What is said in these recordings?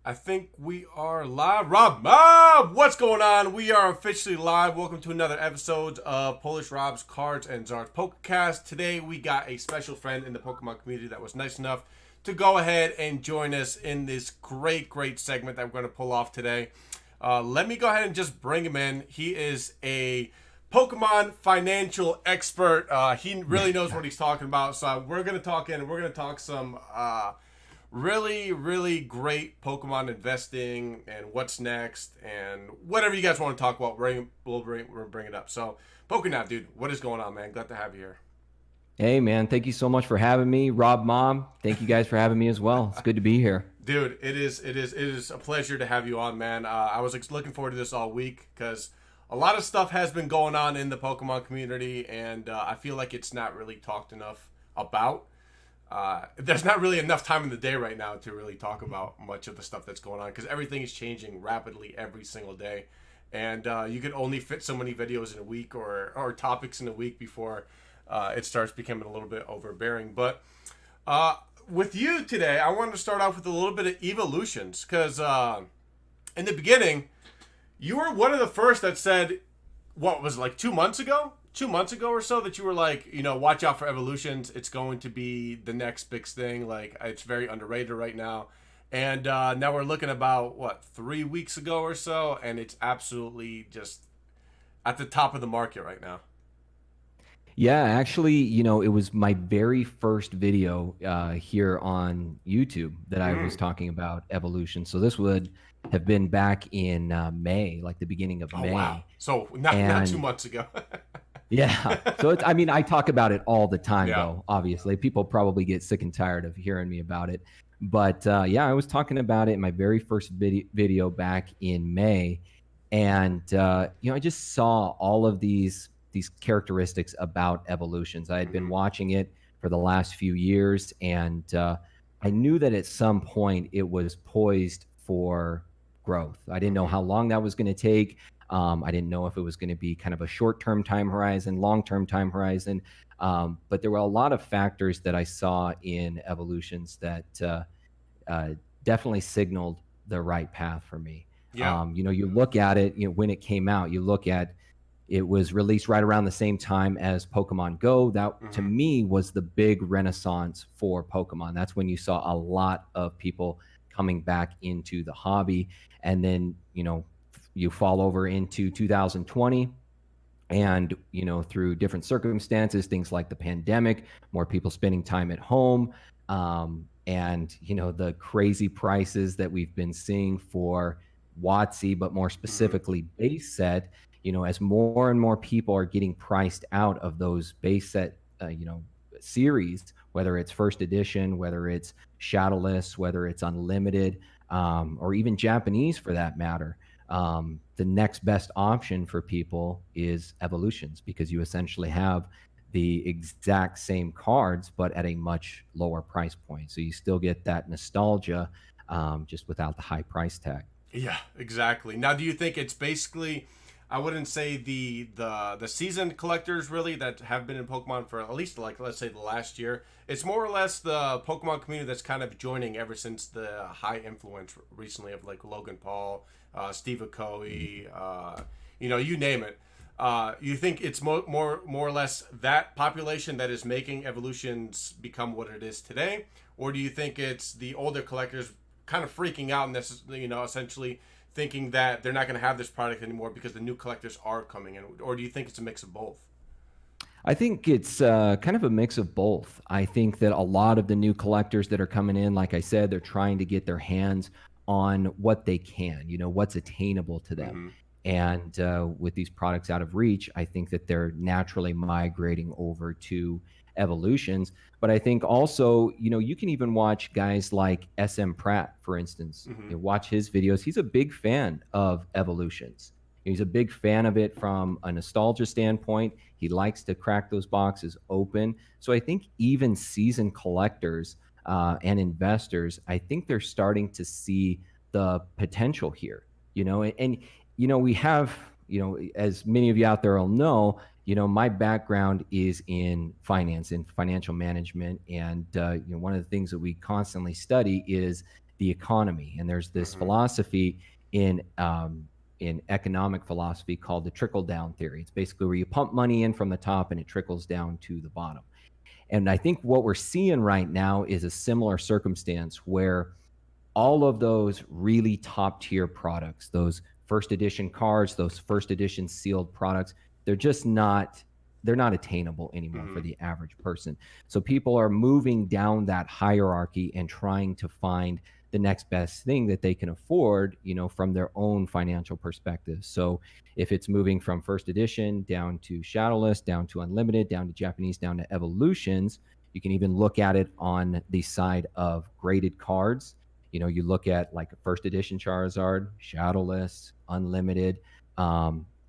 I think we are live. Rob, what's going on? We are officially live. Welcome to another episode of Polish Rob's Cards and Zards Pokecast. Today we got a special friend in the Pokemon community that was nice enough to go ahead and join us in this great segment that we're going to pull off today. Let me go ahead and just bring him in. He is a Pokemon financial expert. He really knows what he's talking about. So we're going to talk some really great Pokemon investing and what's next and whatever you guys want to talk about. We'll bring it up. So, POKENAV, dude, what is going on, man? Glad to have you here. Hey, man, thank you so much for having me. Rob, Mom, thank you guys for having me as well. It's good to be here. Dude, it is a pleasure to have you on, man. I was looking forward to this all week because a lot of stuff has been going on in the Pokemon community, and I feel like it's not really talked enough about. There's not really enough time in the day right now to really talk about much of the stuff that's going on because everything is changing rapidly every single day, and you can only fit so many videos in a week or topics in a week before it starts becoming a little bit overbearing. But with you today, I wanted to start off with a little bit of evolutions because in the beginning, you were one of the first that said, what was it, like 2 months ago? 2 months ago or so that you were like, watch out for evolutions. It's going to be the next big thing. Like, it's very underrated right now. And now we're looking about, 3 weeks ago or so, and it's absolutely just at the top of the market right now. Yeah, actually, it was my very first video here on YouTube that I was talking about evolution. So this would have been back in May, like the beginning of Oh, May. wow. So not 2 months ago. Yeah. So I talk about it all the time, Yeah. though, obviously. People probably get sick and tired of hearing me about it. But yeah, I was talking about it in my very first video back in May. And, I just saw all of these characteristics about evolutions. I had been watching it for the last few years, and I knew that at some point it was poised for growth. I didn't know how long that was going to take. I didn't know if it was going to be kind of a short-term time horizon, long-term time horizon. But there were a lot of factors that I saw in evolutions that definitely signaled the right path for me. Yeah. You look at it, when it came out, you look at it was released right around the same time as Pokemon Go. That, to me, was the big renaissance for Pokemon. That's when you saw a lot of people coming back into the hobby. And then, you fall over into 2020 and, through different circumstances, things like the pandemic, more people spending time at home, and, the crazy prices that we've been seeing for WotC, but more specifically base set, as more and more people are getting priced out of those base set, series, whether it's first edition, whether it's shadowless, whether it's unlimited, or even Japanese for that matter. The next best option for people is evolutions, because you essentially have the exact same cards, but at a much lower price point. So you still get that nostalgia, just without the high price tag. Yeah, exactly. Now, do you think it's basically, I wouldn't say the seasoned collectors really that have been in Pokemon for at least, like, let's say the last year. It's more or less the Pokemon community that's kind of joining ever since the high influence recently of like Logan Paul, Steve Aoki, you name it. You think it's more or less that population that is making evolutions become what it is today, or do you think it's the older collectors kind of freaking out and this, essentially thinking that they're not going to have this product anymore because the new collectors are coming in, or do you think it's a mix of both? I think it's kind of a mix of both. I think that a lot of the new collectors that are coming in, like I said, they're trying to get their hands on what they can, what's attainable to them. And with these products out of reach, I think that they're naturally migrating over to evolutions. But I think also, you can even watch guys like SM Pratt, for instance. Watch his videos. He's a big fan of evolutions. He's a big fan of it from a nostalgia standpoint. He likes to crack those boxes open. So I think even seasoned collectors and investors, I think they're starting to see the potential here. And we have, as many of you out there will know, my background is in finance and financial management. And, one of the things that we constantly study is the economy. And there's this philosophy in economic philosophy called the trickle down theory. It's basically where you pump money in from the top and it trickles down to the bottom. And I think what we're seeing right now is a similar circumstance where all of those really top tier products, those first edition cards, those first edition sealed products, they're just not, they're not attainable anymore for the average person. So people are moving down that hierarchy and trying to find the next best thing that they can afford, you know, from their own financial perspective. So if it's moving from first edition down to shadowless, down to unlimited, down to Japanese, down to evolutions, you can even look at it on the side of graded cards. You know, you look at like a first edition Charizard, shadowless, unlimited,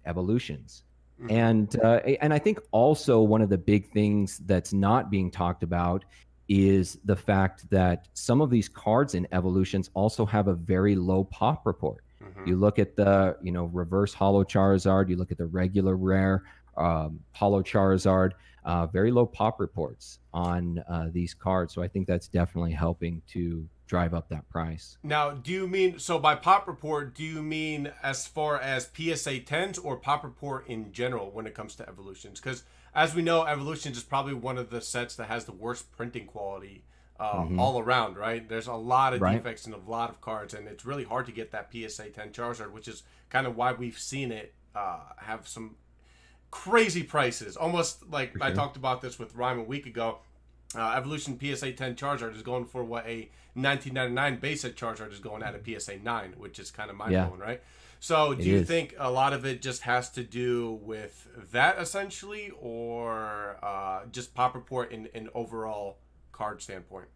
evolutions. And I think also one of the big things that's not being talked about is the fact that some of these cards in evolutions also have a very low pop report. You look at the, you know, reverse holo Charizard, you look at the regular rare holo Charizard, very low pop reports on these cards. So I think that's definitely helping to drive up that price. Now, do you mean, so by pop report, do you mean as far as PSA 10s or pop report in general when it comes to evolutions? Because as we know, evolutions is probably one of the sets that has the worst printing quality all around, right? There's a lot of defects in a lot of cards, and it's really hard to get that PSA 10 Charizard, which is kind of why we've seen it have some crazy prices. Almost like I talked about this with Rhyme a week ago. Evolution PSA 10 Charizard is going for what a 1999 base set Charizard is going at a PSA 9, which is kind of mind-blowing, right? So do you think a lot of it just has to do with that essentially, or just pop report in overall card standpoint?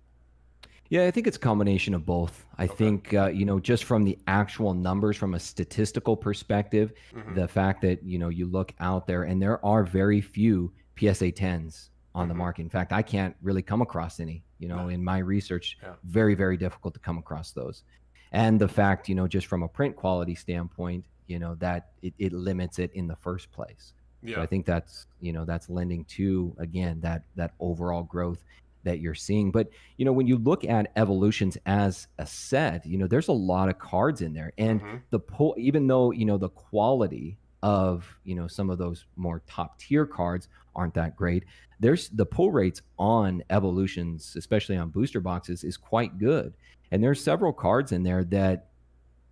Yeah, I think it's a combination of both. I think, you know, just from the actual numbers, from a statistical perspective, the fact that, you know, you look out there and there are very few PSA 10s on the market. In fact, I can't really come across any, you know, in my research, very, very difficult to come across those. And the fact, you know, just from a print quality standpoint, you know, that it limits it in the first place. So I think that's, you know, that's lending to, again, that overall growth that you're seeing. But, you know, when you look at evolutions as a set, you know, there's a lot of cards in there. And the pull, even though, you know, the quality of, you know, some of those more top tier cards aren't that great, there's the pull rates on evolutions, especially on booster boxes, is quite good. And there's several cards in there that,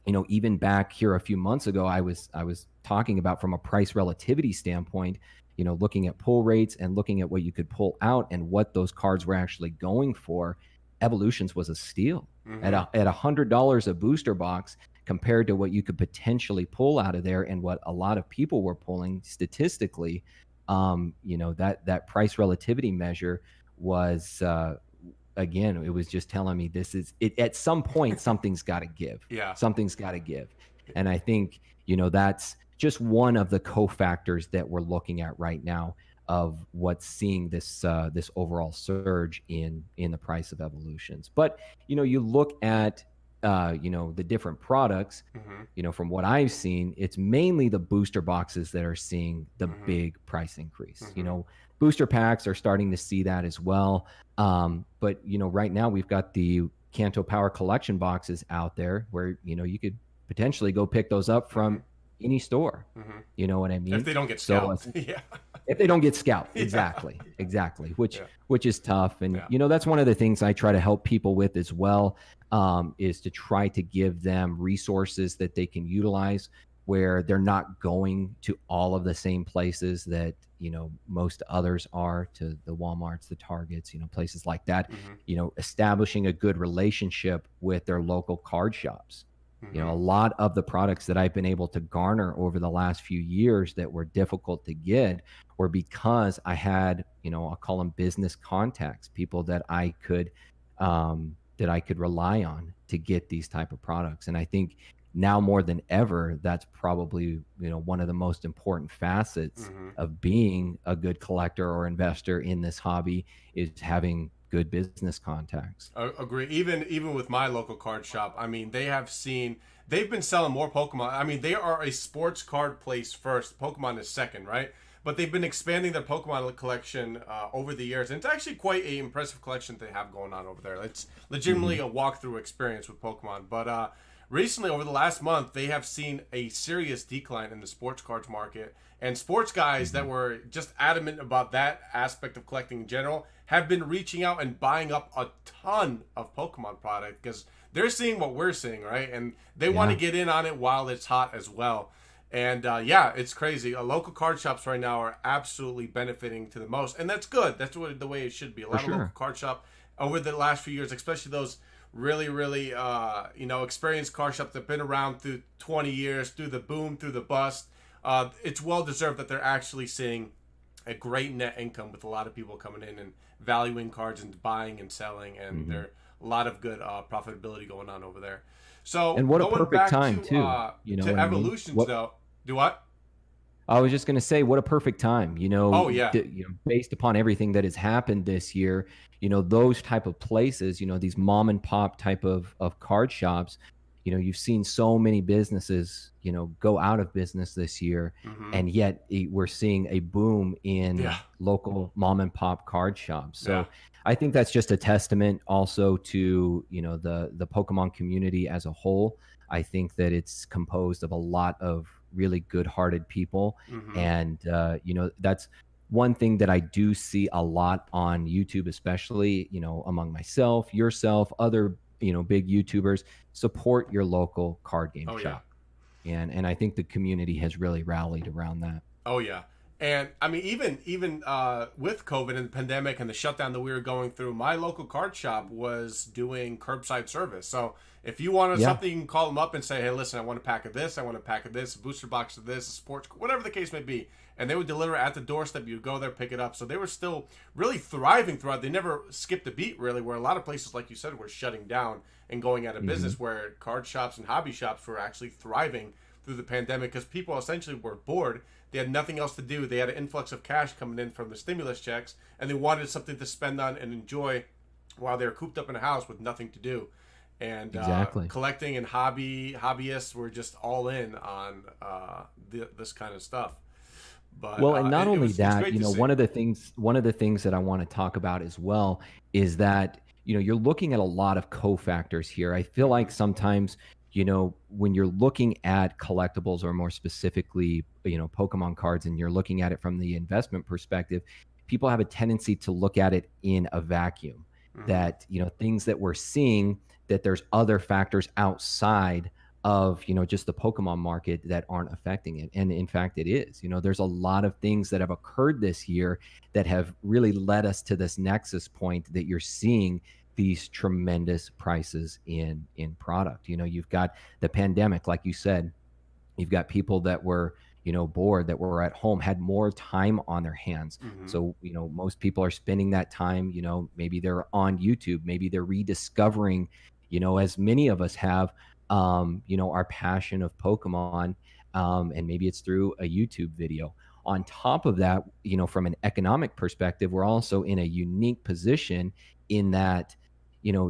you know, even back here a few months ago, I was talking about from a price relativity standpoint, you know, looking at pull rates and looking at what you could pull out and what those cards were actually going for. Evolutions was a steal at $100 a booster box compared to what you could potentially pull out of there, and what a lot of people were pulling statistically. You know, that price relativity measure was, again, it was just telling me this is it. At some point, something's got to give. Something's got to give. And I think, you know, that's just one of the cofactors that we're looking at right now of what's seeing this this overall surge in the price of evolutions. But, you know, you look at you know, the different products, you know, from what I've seen, it's mainly the booster boxes that are seeing the big price increase. You know, booster packs are starting to see that as well. But, you know, right now we've got the Kanto Power Collection boxes out there where, you know, you could potentially go pick those up from any store. You know what I mean? If they don't get scalped. So, if they don't get scalped. Exactly. Which is tough. And, you know, that's one of the things I try to help people with as well, is to try to give them resources that they can utilize where they're not going to all of the same places that, you know, most others are, to the Walmarts, the Targets, you know, places like that. You know, establishing a good relationship with their local card shops. You know, a lot of the products that I've been able to garner over the last few years that were difficult to get were because I had, you know, I'll call them business contacts, people that I could rely on to get these type of products. And I think now more than ever, that's probably, you know, one of the most important facets of being a good collector or investor in this hobby, is having good business contacts. Agree. Even with my local card shop, I mean, they've been selling more Pokemon. I mean, they are a sports card place first. Pokemon is second, right? but they've been expanding their Pokemon collection over the years, and it's actually quite an impressive collection they have going on over there. It's legitimately a walkthrough experience with Pokemon. But recently, over the last month, they have seen a serious decline in the sports cards market, and sports guys that were just adamant about that aspect of collecting in general have been reaching out and buying up a ton of Pokemon product because they're seeing what we're seeing, right? And they want to get in on it while it's hot as well. And yeah, it's crazy. Local card shops right now are absolutely benefiting to the most, and that's good. That's the way it should be. A lot of local card shop over the last few years, especially those really, really experienced card shops that've been around through 20 years, through the boom, through the bust. It's well deserved that they're actually seeing a great net income with a lot of people coming in and valuing cards and buying and selling, and there a lot of good profitability going on over there. So and what a perfect time too. To evolutions though. Do what? I was just going to say, what a perfect time, Oh, yeah. Based upon everything that has happened this year, those type of places, these mom and pop type of card shops, you've seen so many businesses, go out of business this year. And yet we're seeing a boom in local mom and pop card shops. So I think that's just a testament also to, the Pokemon community as a whole. I think that it's composed of a lot of really good-hearted people. And, that's one thing that I do see a lot on YouTube, especially, among myself, yourself, other, big YouTubers. Support your local card game shop. And I think the community has really rallied around that. Oh, yeah. And I mean, even with COVID and the pandemic and the shutdown that we were going through, my local card shop was doing curbside service. So if you wanted something, you can call them up and say, hey, listen, I want a pack of this, I want a pack of this, a booster box of this, a sports, whatever the case may be. And they would deliver at the doorstep. You'd go there, pick it up. So they were still really thriving throughout. They never skipped a beat, really, where a lot of places, like you said, were shutting down and going out of business, where card shops and hobby shops were actually thriving through the pandemic because people essentially were bored. They had nothing else to do. They had an influx of cash coming in from the stimulus checks, and they wanted something to spend on and enjoy while they were cooped up in a house with nothing to do. And collecting and hobbyists were just all in on this kind of stuff. But well, and not only that, one of the things that I want to talk about as well is that you're looking at a lot of cofactors here. I feel like sometimes when you're looking at collectibles, or more specifically, Pokemon cards, and you're looking at it from the investment perspective, people have a tendency to look at it in a vacuum. That things that we're seeing, that there's other factors outside of just the Pokemon market that aren't affecting it. And in fact, it is. There's a lot of things that have occurred this year that have really led us to this nexus point that you're seeing these tremendous prices in product. You've got the pandemic, like you said. You've got people that were bored, that were at home, had more time on their hands. So most people are spending that time, maybe they're on YouTube, maybe they're rediscovering, as many of us have, our passion of Pokemon, and maybe it's through a YouTube video. On top of that, from an economic perspective, we're also in a unique position in that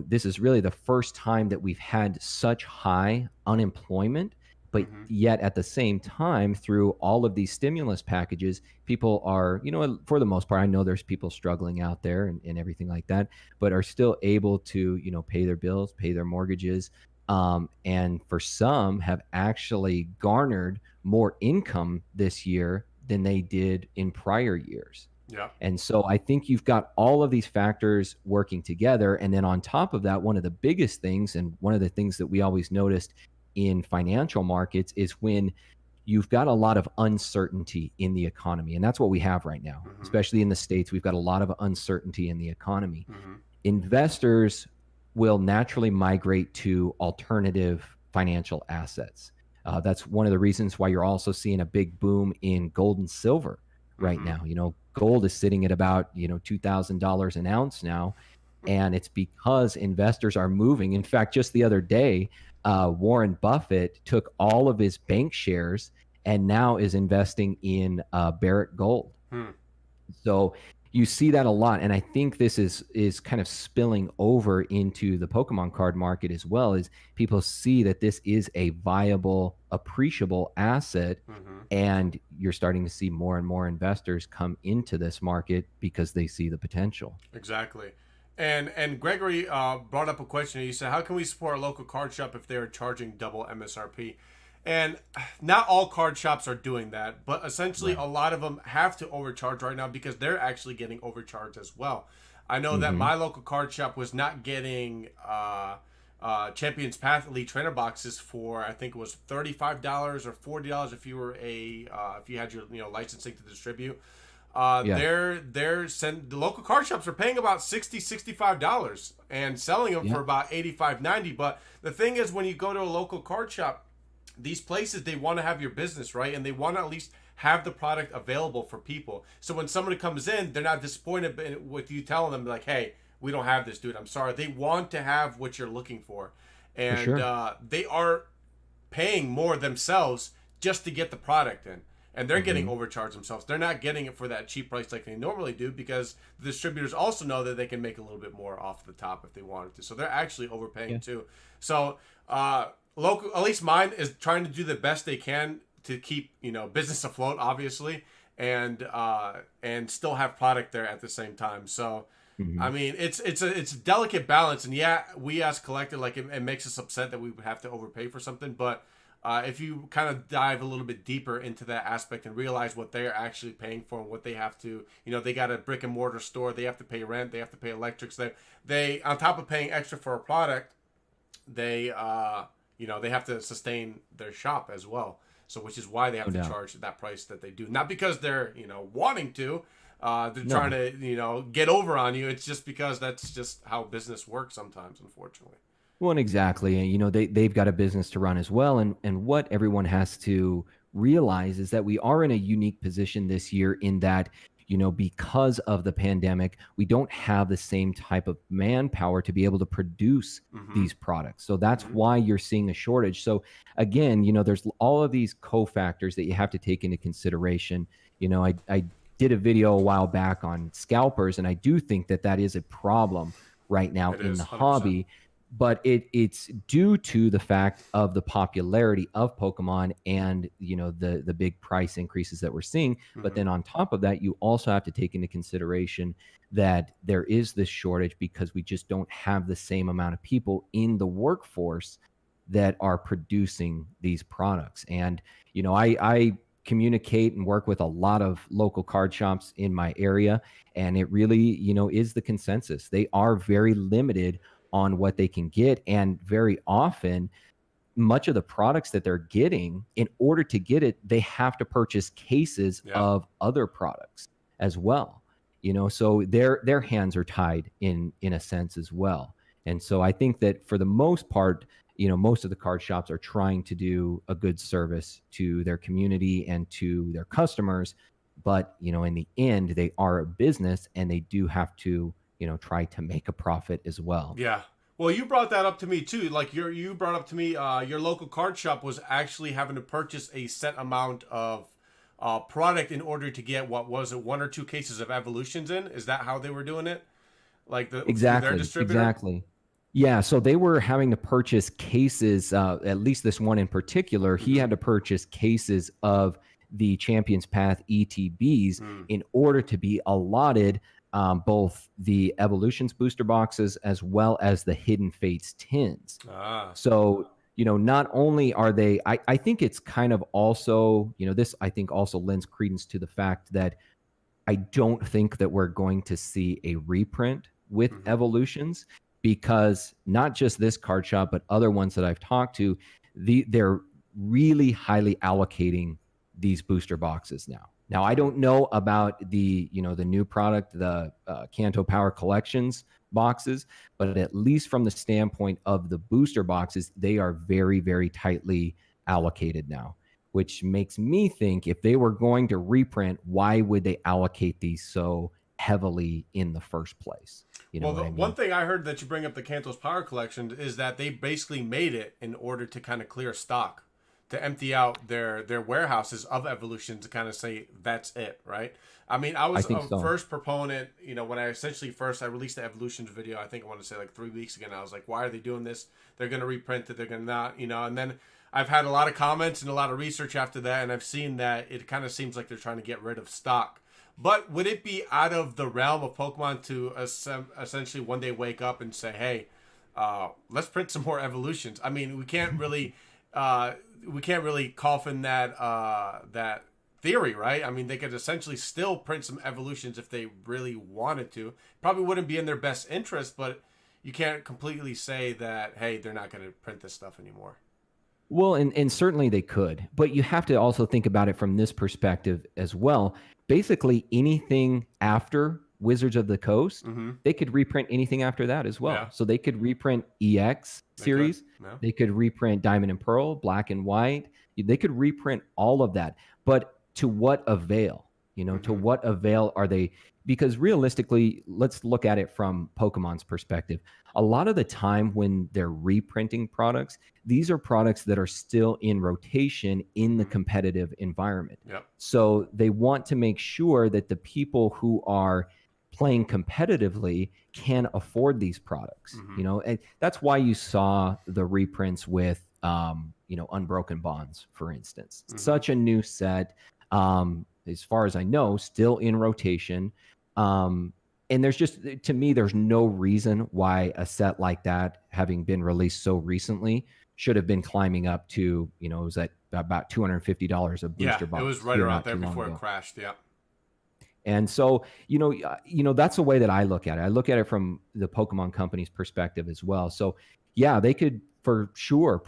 this is really the first time that we've had such high unemployment, but yet at the same time, through all of these stimulus packages, people are, for the most part, I know there's people struggling out there and everything like that, but are still able to, pay their bills, pay their mortgages. And for some have actually garnered more income this year than they did in prior years. Yeah. And so I think you've got all of these factors working together. And then on top of that, one of the biggest things, and one of the things that we always noticed in financial markets, is when you've got a lot of uncertainty in the economy. And that's what we have right now, especially in the States. We've got a lot of uncertainty in the economy. Investors will naturally migrate to alternative financial assets. That's one of the reasons why you're also seeing a big boom in gold and silver right now. Gold is sitting at about, $2,000 an ounce now. And it's because investors are moving. In fact, just the other day, Warren Buffett took all of his bank shares and now is investing in Barrick Gold. So You see that a lot, and I think this is kind of spilling over into the Pokemon card market as well. Is people see that this is a viable, appreciable asset, Hmm. and you're starting to see more and more investors come into this market because they see the potential. Exactly. And Gregory brought up a question. He said, "How can we support a local card shop if they are charging double MSRP?" And not all card shops are doing that, but essentially a Right. lot of them have to overcharge right now because they're actually getting overcharged as well. I know that Hmm. my local card shop was not getting Champions Path Elite Trainer boxes for, I think it was $35 or $40 if you were if you had your licensing to distribute. Yeah. The local card shops are paying about $60-$65 and selling them Yeah. for about 85-90. But the thing is, when you go to a local card shop, these places, they want to have your business, right? And they want to at least have the product available for people. So when somebody comes in, they're not disappointed with you telling them like, "Hey, we don't have this, dude. I'm sorry." They want to have what you're looking for, For and sure. they are paying more themselves just to get the product in. And they're getting Hmm. overcharged themselves. They're not getting it for that cheap price like they normally do because the distributors also know that they can make a little bit more off the top if they wanted to. So they're actually overpaying Yeah. too. So local, at least mine is trying to do the best they can to keep business afloat, obviously, and still have product there at the same time. So Hmm. I mean, it's a delicate balance, and yeah, we as collector, like it makes us upset that we would have to overpay for something, but if you kind of dive a little bit deeper into that aspect and realize what they're actually paying for and what they have to, they got a brick and mortar store, they have to pay rent, they have to pay electrics, they on top of paying extra for a product, they they have to sustain their shop as well. So which is why they have No to doubt. charge that price that they do, not because they're wanting to. They're trying No. to get over on you. It's just because that's just how business works sometimes, unfortunately. Well, and exactly. And they've got a business to run as well. And what everyone has to realize is that we are in a unique position this year in that, because of the pandemic, we don't have the same type of manpower to be able to produce Mm-hmm. these products. So that's Mm-hmm. why you're seeing a shortage. So again, there's all of these cofactors that you have to take into consideration. I did a video a while back on scalpers, and I do think that that is a problem right now It in is the 100%. hobby, but it's due to the fact of the popularity of Pokemon and the big price increases that we're seeing. But Mm-hmm. then on top of that, you also have to take into consideration that there is this shortage because we just don't have the same amount of people in the workforce that are producing these products. And I communicate and work with a lot of local card shops in my area, and it really is the consensus. They are very limited on what they can get. And very often, much of the products that they're getting, in order to get it, they have to purchase cases Yeah. of other products as well. So their hands are tied in a sense as well. And so I think that for the most part, most of the card shops are trying to do a good service to their community and to their customers. But in the end, they are a business and they do have to try to make a profit as well. Yeah. Well, you brought that up to me too. Like you brought up to me, your local card shop was actually having to purchase a set amount of product in order to get what was it, one or two cases of evolutions in. Is that how they were doing it? Like through their Exactly, distributor? exactly. Yeah, so they were having to purchase cases, at least this one in particular, he Mm-hmm. had to purchase cases of the Champions Path ETBs Mm. in order to be allotted both the Evolutions booster boxes as well as the Hidden Fates tins. Ah. So, not only are they, I think it's kind of also, this I think also lends credence to the fact that I don't think that we're going to see a reprint with Mm-hmm. Evolutions, because not just this card shop, but other ones that I've talked to, they're really highly allocating these booster boxes now. Now, I don't know about the new product, the Kanto Power Collections boxes, but at least from the standpoint of the booster boxes, they are very, very tightly allocated now, which makes me think if they were going to reprint, why would they allocate these so heavily in the first place? You know Well, what the I one mean? thing I heard that you bring up the Cantos Power Collection is that they basically made it in order to kind of clear stock. to empty out their warehouses of evolutions to kind of say that's it, right? I mean, I was think a so. first proponent, when I released the evolutions video. I think I want to say like 3 weeks ago. And I was like, why are they doing this? They're going to reprint it. They're going to not, And then I've had a lot of comments and a lot of research after that, and I've seen that it kind of seems like they're trying to get rid of stock. But would it be out of the realm of Pokemon to essentially one day wake up and say, hey, let's print some more evolutions? I mean, we can't really coffin that theory, right? I mean, they could essentially still print some evolutions if they really wanted to. Probably wouldn't be in their best interest, but you can't completely say that, hey, they're not going to print this stuff anymore. Well, and certainly they could, but you have to also think about it from this perspective as well. Basically, anything after Wizards of the Coast, they could reprint anything after that as well. Yeah. So they could reprint EX series. They could reprint Diamond and Pearl, Black and White. They could reprint all of that. But to what avail? To what avail are they? Because realistically, let's look at it from Pokemon's perspective. A lot of the time when they're reprinting products, these are products that are still in rotation in the competitive environment. Yep. So they want to make sure that the people who are playing competitively can afford these products. And that's why you saw the reprints with, Unbroken Bonds, for instance. Such a new set. As far as I know, still in rotation. And there's just, to me, there's no reason why a set like that, having been released so recently, should have been climbing up to, it was at about $250 a booster box. Yeah, it was right around there before it crashed. Yeah. And so, that's the way that I look at it. I look at it from the Pokemon company's perspective as well. So, yeah, they could for sure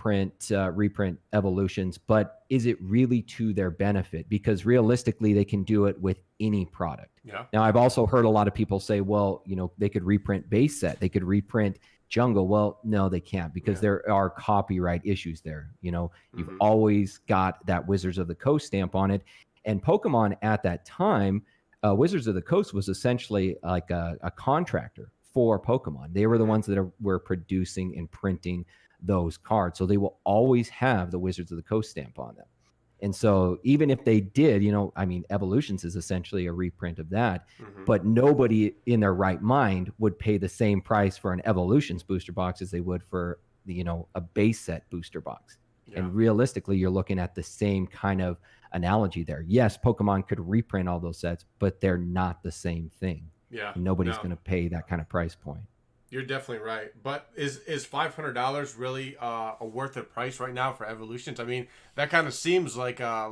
reprint evolutions, but is it really to their benefit? Because realistically, they can do it with any product. Yeah. Now, I've also heard a lot of people say, well, they could reprint base set, they could reprint jungle. Well, no, they can't, because there are copyright issues there. You've always got that Wizards of the Coast stamp on it. And Pokemon at that time, Wizards of the Coast was essentially like a contractor for Pokemon. They were the ones that were producing and printing those cards. So they will always have the Wizards of the Coast stamp on them. And so even if they did, Evolutions is essentially a reprint of that, but nobody in their right mind would pay the same price for an Evolutions booster box as they would for a base set booster box. Yeah. And realistically, you're looking at the same kind of analogy there. Yes, Pokemon could reprint all those sets, but they're not the same thing. Yeah. Nobody's going to pay that kind of price point. You're definitely right. But is $500 really a worth it price right now for Evolutions? I mean, that kind of seems like a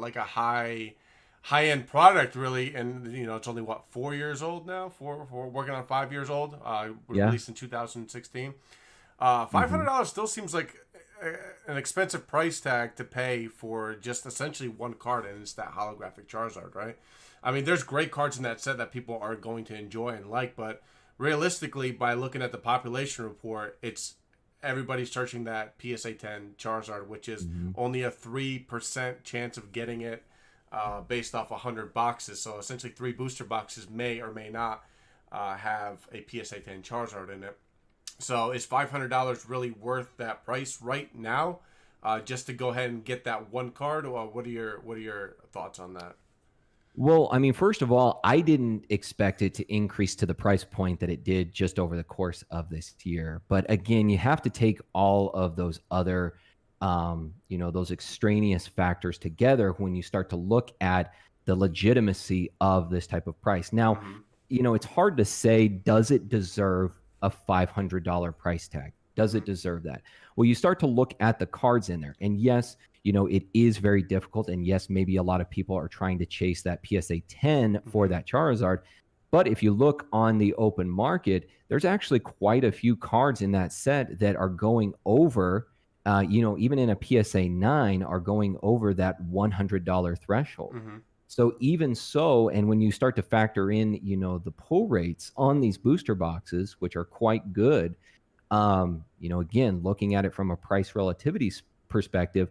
high-end product, really. And, it's only, 4 years old now? Four working on 5 years old. Released in 2016. $500 still seems like an expensive price tag to pay for just essentially one card, and it's that holographic Charizard, right? I mean, there's great cards in that set that people are going to enjoy and like, but realistically, by looking at the population report, it's everybody's searching that PSA 10 Charizard, which is only a 3% chance of getting it based off 100 boxes. So essentially 3 booster boxes may or may not have a PSA 10 Charizard in it. So is $500 really worth that price right now, just to go ahead and get that one card? Or what are your thoughts on that? Well, first of all, I didn't expect it to increase to the price point that it did just over the course of this year. But again, you have to take all of those other, those extraneous factors together when you start to look at the legitimacy of this type of price. Now, it's hard to say, does it deserve a $500 price tag? Does it deserve that? Well, you start to look at the cards in there. And yes, it is very difficult. And yes, maybe a lot of people are trying to chase that PSA 10 for that Charizard. But if you look on the open market, there's actually quite a few cards in that set that are going over, even in a PSA 9, are going over that $100 threshold. So even so, and when you start to factor in, the pull rates on these booster boxes, which are quite good, again, looking at it from a price relativity perspective,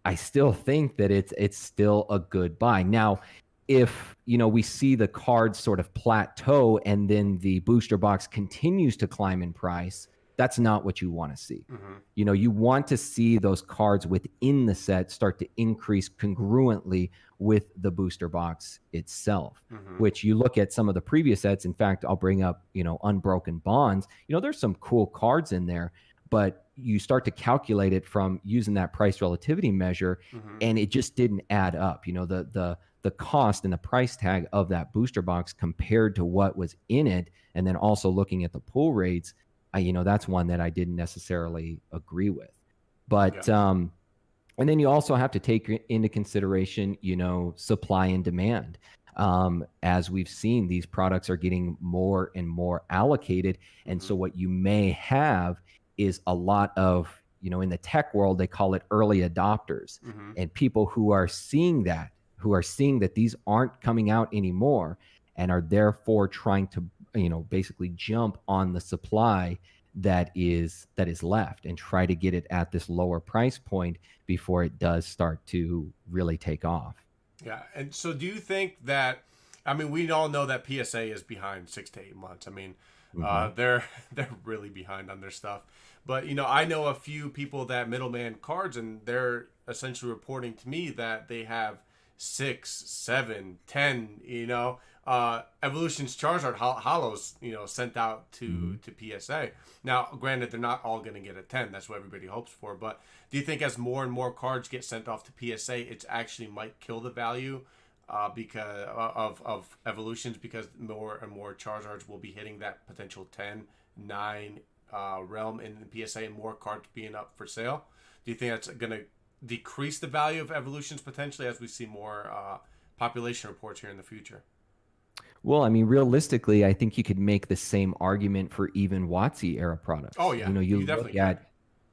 I still think that it's still a good buy. Now, if, we see the cards sort of plateau and then the booster box continues to climb in price, That's not what you want to see. Mm-hmm. You know, you want to see those cards within the set start to increase congruently with the booster box itself, Mm-hmm. which you look at some of the previous sets. In fact, I'll bring up, you know, Unbroken Bonds. You know, there's some cool cards in there, but you start to calculate it from using that price relativity measure, Mm-hmm. and it just didn't add up. You know, the cost and the price tag of that booster box compared to what was in it, and then also looking at the pull rates, you know, that's one that I didn't necessarily agree with. But and then you also have to take into consideration, you know, supply and demand. As we've seen, these products are getting more and more allocated. And so what you may have is a lot of, you know, in the tech world, they call it early adopters, Mm-hmm. and people who are seeing that, these aren't coming out anymore, and are therefore trying to, you know, basically jump on the supply that is left and try to get it at this lower price point before it does start to really take off. Yeah. And so do you think that, I mean, we all know that PSA is behind 6 to 8 months. I mean, they're really behind on their stuff. But, you know, I know a few people that middleman cards, and they're essentially reporting to me that they have 6, 7, 10, you know, Evolution's Charizard hollows, you know, sent out to PSA. Now, granted, they're not all going to get a 10. That's what everybody hopes for. But do you think as more and more cards get sent off to PSA, it actually might kill the value because of Evolutions, because more and more Charizards will be hitting that potential 10, 9 realm in the PSA, and more cards being up for sale? Do you think that's going to decrease the value of Evolutions potentially as we see more population reports here in the future? Well, I mean, realistically, I think you could make the same argument for even WotC era products. Oh yeah, you know, you definitely look at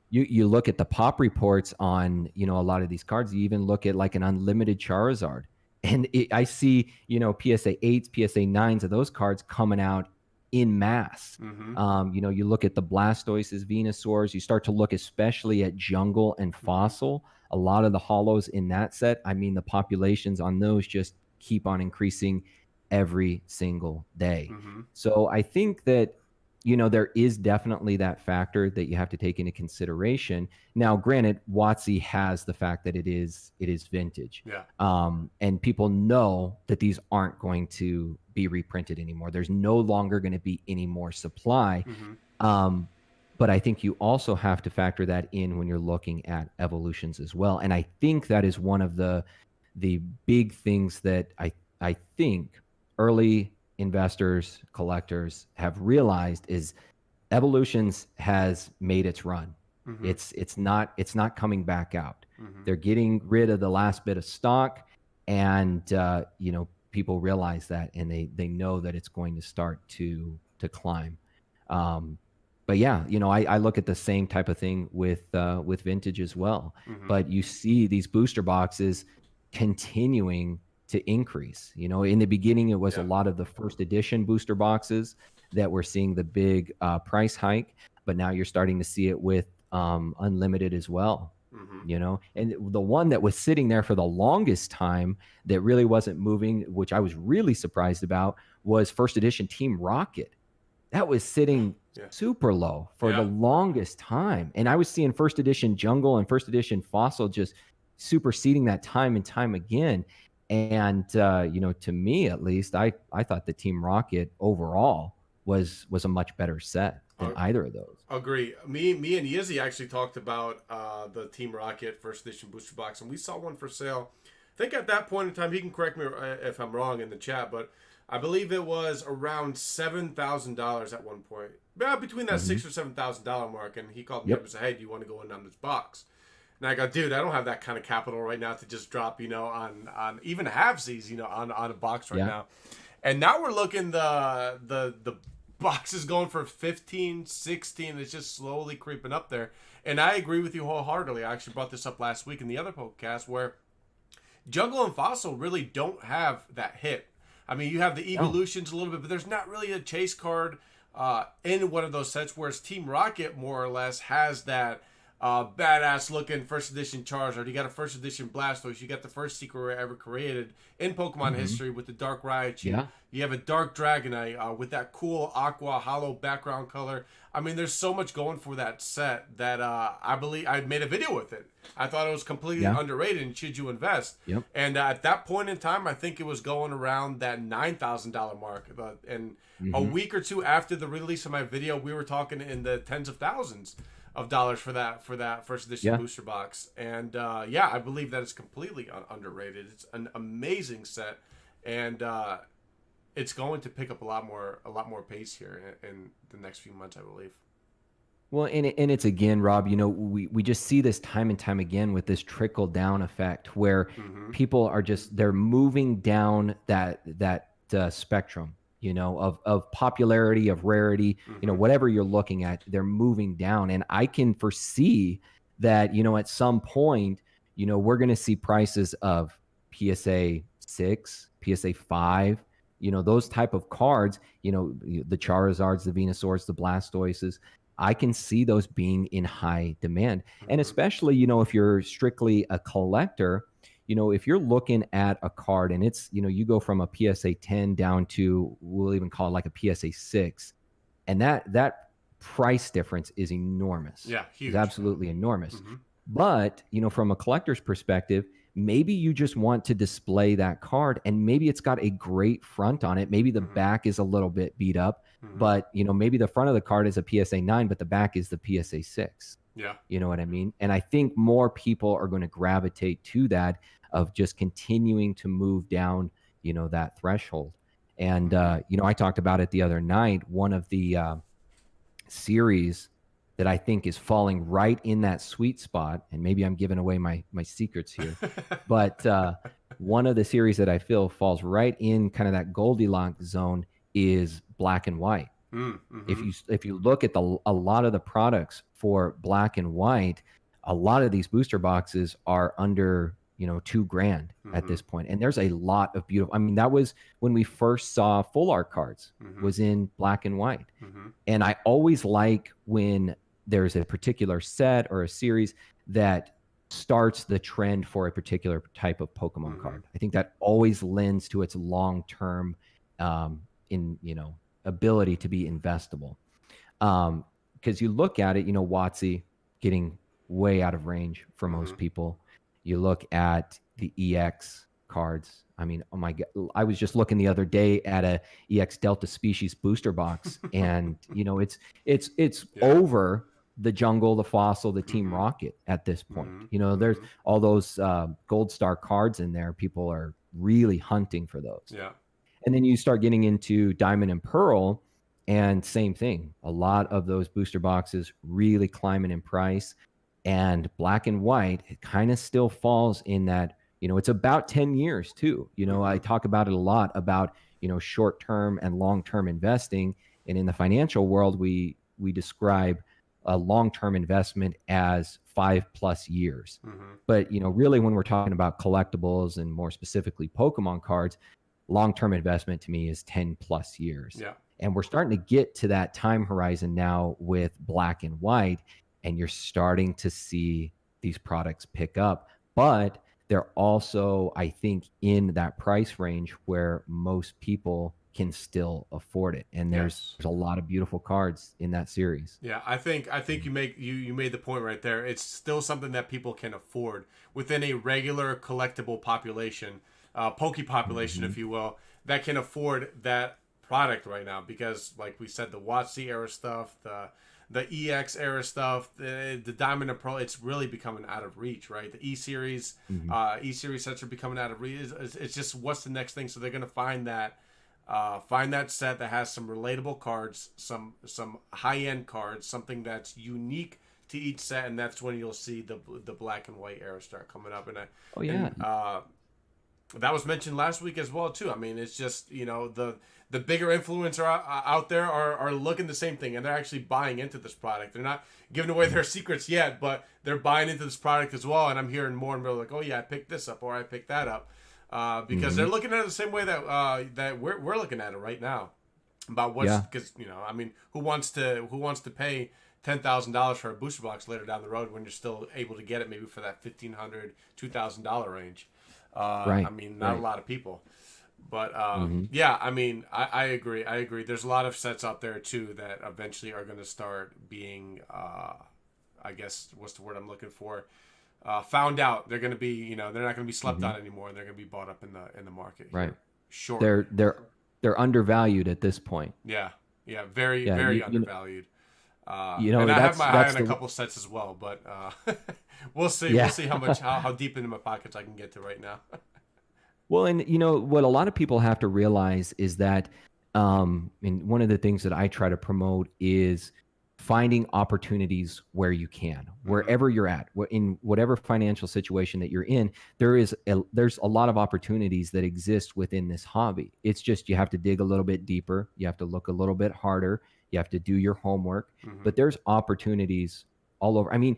you look at the pop reports on, you know, a lot of these cards. You even look at like an unlimited Charizard, and I see, you know, PSA 8s, PSA 9s of those cards coming out in mass. You know, you look at the Blastoises, Venusaurs. You start to look especially at Jungle and Fossil. A lot of the hollows in that set, I mean, the populations on those just keep on increasing every single day. So I think that, you know, there is definitely that factor that you have to take into consideration. Now, granted, WotC has the fact that it is vintage. And people know that these aren't going to be reprinted anymore. There's no longer going to be any more supply. But I think you also have to factor that in when you're looking at Evolutions as well. And I think that is one of the big things that I think early investors, collectors have realized is Evolutions has made its run. It's not coming back out. They're getting rid of the last bit of stock, and you know, people realize that, and they know that it's going to start to climb. But yeah, you know, I look at the same type of thing with vintage as well. But you see these booster boxes continuing to increase. You know, in the beginning, it was a lot of the first edition booster boxes that were seeing the big price hike, but now you're starting to see it with unlimited as well. You know, and the one that was sitting there for the longest time that really wasn't moving, which I was really surprised about, was first edition Team Rocket. That was sitting super low for the longest time, and I was seeing first edition Jungle and first edition Fossil just superseding that time and time again. And you know, to me at least, I thought the Team Rocket overall was a much better set than either of those. Agree. Me and Yizzy actually talked about the Team Rocket first edition booster box, and we saw one for sale. I think at that point in time, he can correct me if I'm wrong in the chat, but I believe it was around $7,000 at one point, between that $6,000 or $7,000 mark. And he called me up and said, "Hey, do you want to go in on this box?" And I go, "Dude, I don't have that kind of capital right now to just drop, you know, on even halvesies, you know, on a box right now." And now we're looking the boxes going for 15, 16. It's just slowly creeping up there. And I agree with you wholeheartedly. I actually brought this up last week in the other Pokecast, where Jungle and Fossil really don't have that hit. I mean, you have the Evolutions a little bit, but there's not really a chase card in one of those sets, whereas Team Rocket more or less has that badass looking first edition Charizard. You got a first edition Blastoise. You got the first secret rare ever created in Pokemon history with the Dark Raichu. Yeah. You have a Dark Dragonite with that cool aqua hollow background color. I mean, there's so much going for that set that I believe I made a video with it. I thought it was completely underrated and should you invest. Yep. And at that point in time, I think it was going around that $9,000 mark. And a week or two after the release of my video, we were talking in the tens of thousands of dollars for that first edition booster box. And I believe that it's completely underrated. It's an amazing set, and it's going to pick up a lot more pace here in the next few months, I believe. Well, and it's again, Rob, you know, we just see this time and time again with this trickle down effect where people are they're moving down that spectrum, you know, of popularity, of rarity, you know, whatever you're looking at, they're moving down. And I can foresee that, you know, at some point, you know, we're going to see prices of PSA 6, PSA 5, you know, those type of cards, you know, the Charizards, the Venusaurs, the Blastoises. I can see those being in high demand. And especially, you know, if you're strictly a collector, you know, if you're looking at a card and it's, you know, you go from a PSA 10 down to, we'll even call it like a PSA 6, and that price difference is enormous. Yeah, huge. It's absolutely enormous. But, you know, from a collector's perspective, maybe you just want to display that card and maybe it's got a great front on it. Maybe the back is a little bit beat up, but, you know, maybe the front of the card is a PSA 9, but the back is the PSA 6. Yeah. You know what I mean? And I think more people are going to gravitate to that of just continuing to move down, you know, that threshold. And, you know, I talked about it the other night. One of the series that I think is falling right in that sweet spot, and maybe I'm giving away my secrets here, but one of the series that I feel falls right in kind of that Goldilocks zone is Black and White. If you look at a lot of the products for Black and White, a lot of these booster boxes are under, you know, $2,000 at this point. And there's a lot of beautiful, I mean, that was when we first saw full art cards was in Black and White. And I always like when there's a particular set or a series that starts the trend for a particular type of Pokemon card. I think that always lends to its long-term ability to be investable. Because you look at it, you know, WotC getting way out of range for most people. You look at the EX cards. I mean, oh my God, I was just looking the other day at a EX Delta Species booster box, and you know, it's over the Jungle, the Fossil, the Team Rocket at this point. You know, there's all those Gold Star cards in there. People are really hunting for those. Yeah. And then you start getting into Diamond and Pearl, and same thing. A lot of those booster boxes really climbing in price. And Black and White, it kind of still falls in that, you know, it's about 10 years too. You know, I talk about it a lot about, you know, short-term and long-term investing. And in the financial world, we describe a long-term investment as 5+ years. But, you know, really when we're talking about collectibles and more specifically Pokemon cards, long-term investment to me is 10+ years. Yeah. And we're starting to get to that time horizon now with Black and White, and you're starting to see these products pick up. But they're also, I think, in that price range where most people can still afford it. And there's a lot of beautiful cards in that series. Yeah, I think you made the point right there. It's still something that people can afford within a regular collectible population, Poke population, if you will, that can afford that product right now. Because, like we said, the WotC era stuff, the EX era stuff, the Diamond and Pearl, it's really becoming out of reach, right? The E-Series, E-Series sets are becoming out of reach. It's just what's the next thing? So they're going to find that set that has some relatable cards, some high-end cards, something that's unique to each set, and that's when you'll see the Black and White era start coming up. And that was mentioned last week as well too. I mean, it's just, you know, the bigger influencer out there are looking the same thing, and they're actually buying into this product. They're not giving away their secrets yet, but they're buying into this product as well. And I'm hearing more and more like, oh yeah, I picked this up, or I picked that up, because they're looking at it the same way that we're looking at it right now. About what's, because you know, I mean, who wants to pay $10,000 for a booster box later down the road when you're still able to get it maybe for that $1,500, $2,000 range. Right. I mean, not a lot of people. But Mm-hmm. yeah, I mean, I agree. I agree. There's a lot of sets out there too that eventually are going to start being, I guess, what's the word I'm looking for? Found out. They're going to be, you know, they're not going to be slept Mm-hmm. on anymore. They're going to be bought up in the market Right. here shortly. They're undervalued at this point. Yeah, yeah, very Yeah. very undervalued. You And know, I have my eye that's on a the couple sets as well, but we'll see. yeah. We'll see how deep into my pockets I can get to right now. Well, and you know what a lot of people have to realize is that, and one of the things that I try to promote is finding opportunities where you can, wherever you're at, in whatever financial situation that you're in. There's a lot of opportunities that exist within this hobby. It's just you have to dig a little bit deeper, you have to look a little bit harder, you have to do your homework. Mm-hmm. But there's opportunities all over. I mean,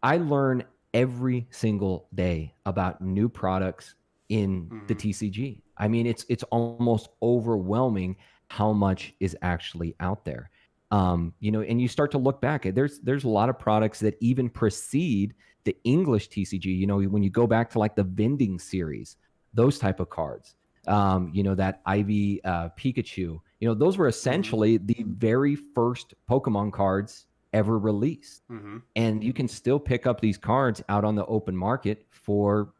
I learn every single day about new products in the Mm-hmm. TCG. I mean, it's almost overwhelming how much is actually out there. You know, and you start to look back at there's a lot of products that even precede the English TCG. You know, when you go back to like the vending series, those type of cards. You know, that Ivy Pikachu. You know, those were Mm-hmm. essentially the very first Pokemon cards ever released, Mm-hmm. and you can still pick up these cards out on the open market for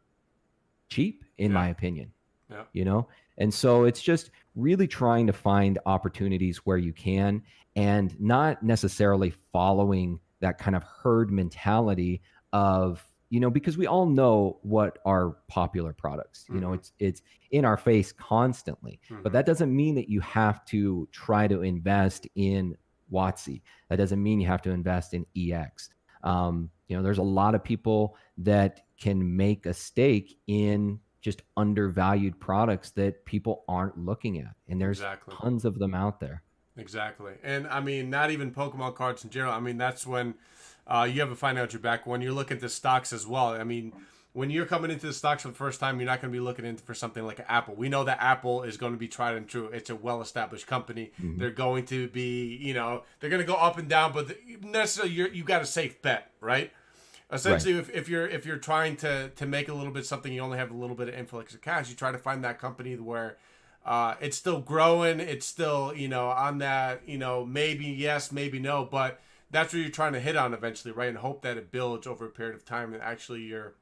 cheap, in Yeah. my opinion. Yeah. You know, and so it's just really trying to find opportunities where you can, and not necessarily following that kind of herd mentality of, you know, because we all know what are popular products. You know, Mm-hmm. it's in our face constantly, but Mm-hmm. that doesn't mean that you have to try to invest in WotC. That doesn't mean you have to invest in EX. You know, there's a lot of people that can make a stake in just undervalued products that people aren't looking at, and there's Exactly. tons of them out there. Exactly. And I mean, not even Pokemon cards in general. I mean, that's when you have a financial back. When you look at the stocks as well, I mean, when you're coming into the stocks for the first time, you're not going to be looking into for something like Apple. We know that Apple is going to be tried and true. It's a well-established company. Mm-hmm. They're going to be, you know, they're going to go up and down, but necessarily you got a safe bet, right? Essentially, Right. if you're trying to make a little bit something, you only have a little bit of influx of cash. You try to find that company where it's still growing. It's still, you know, on that, you know, maybe yes, maybe no, but that's what you're trying to hit on eventually, right? And hope that it builds over a period of time and actually your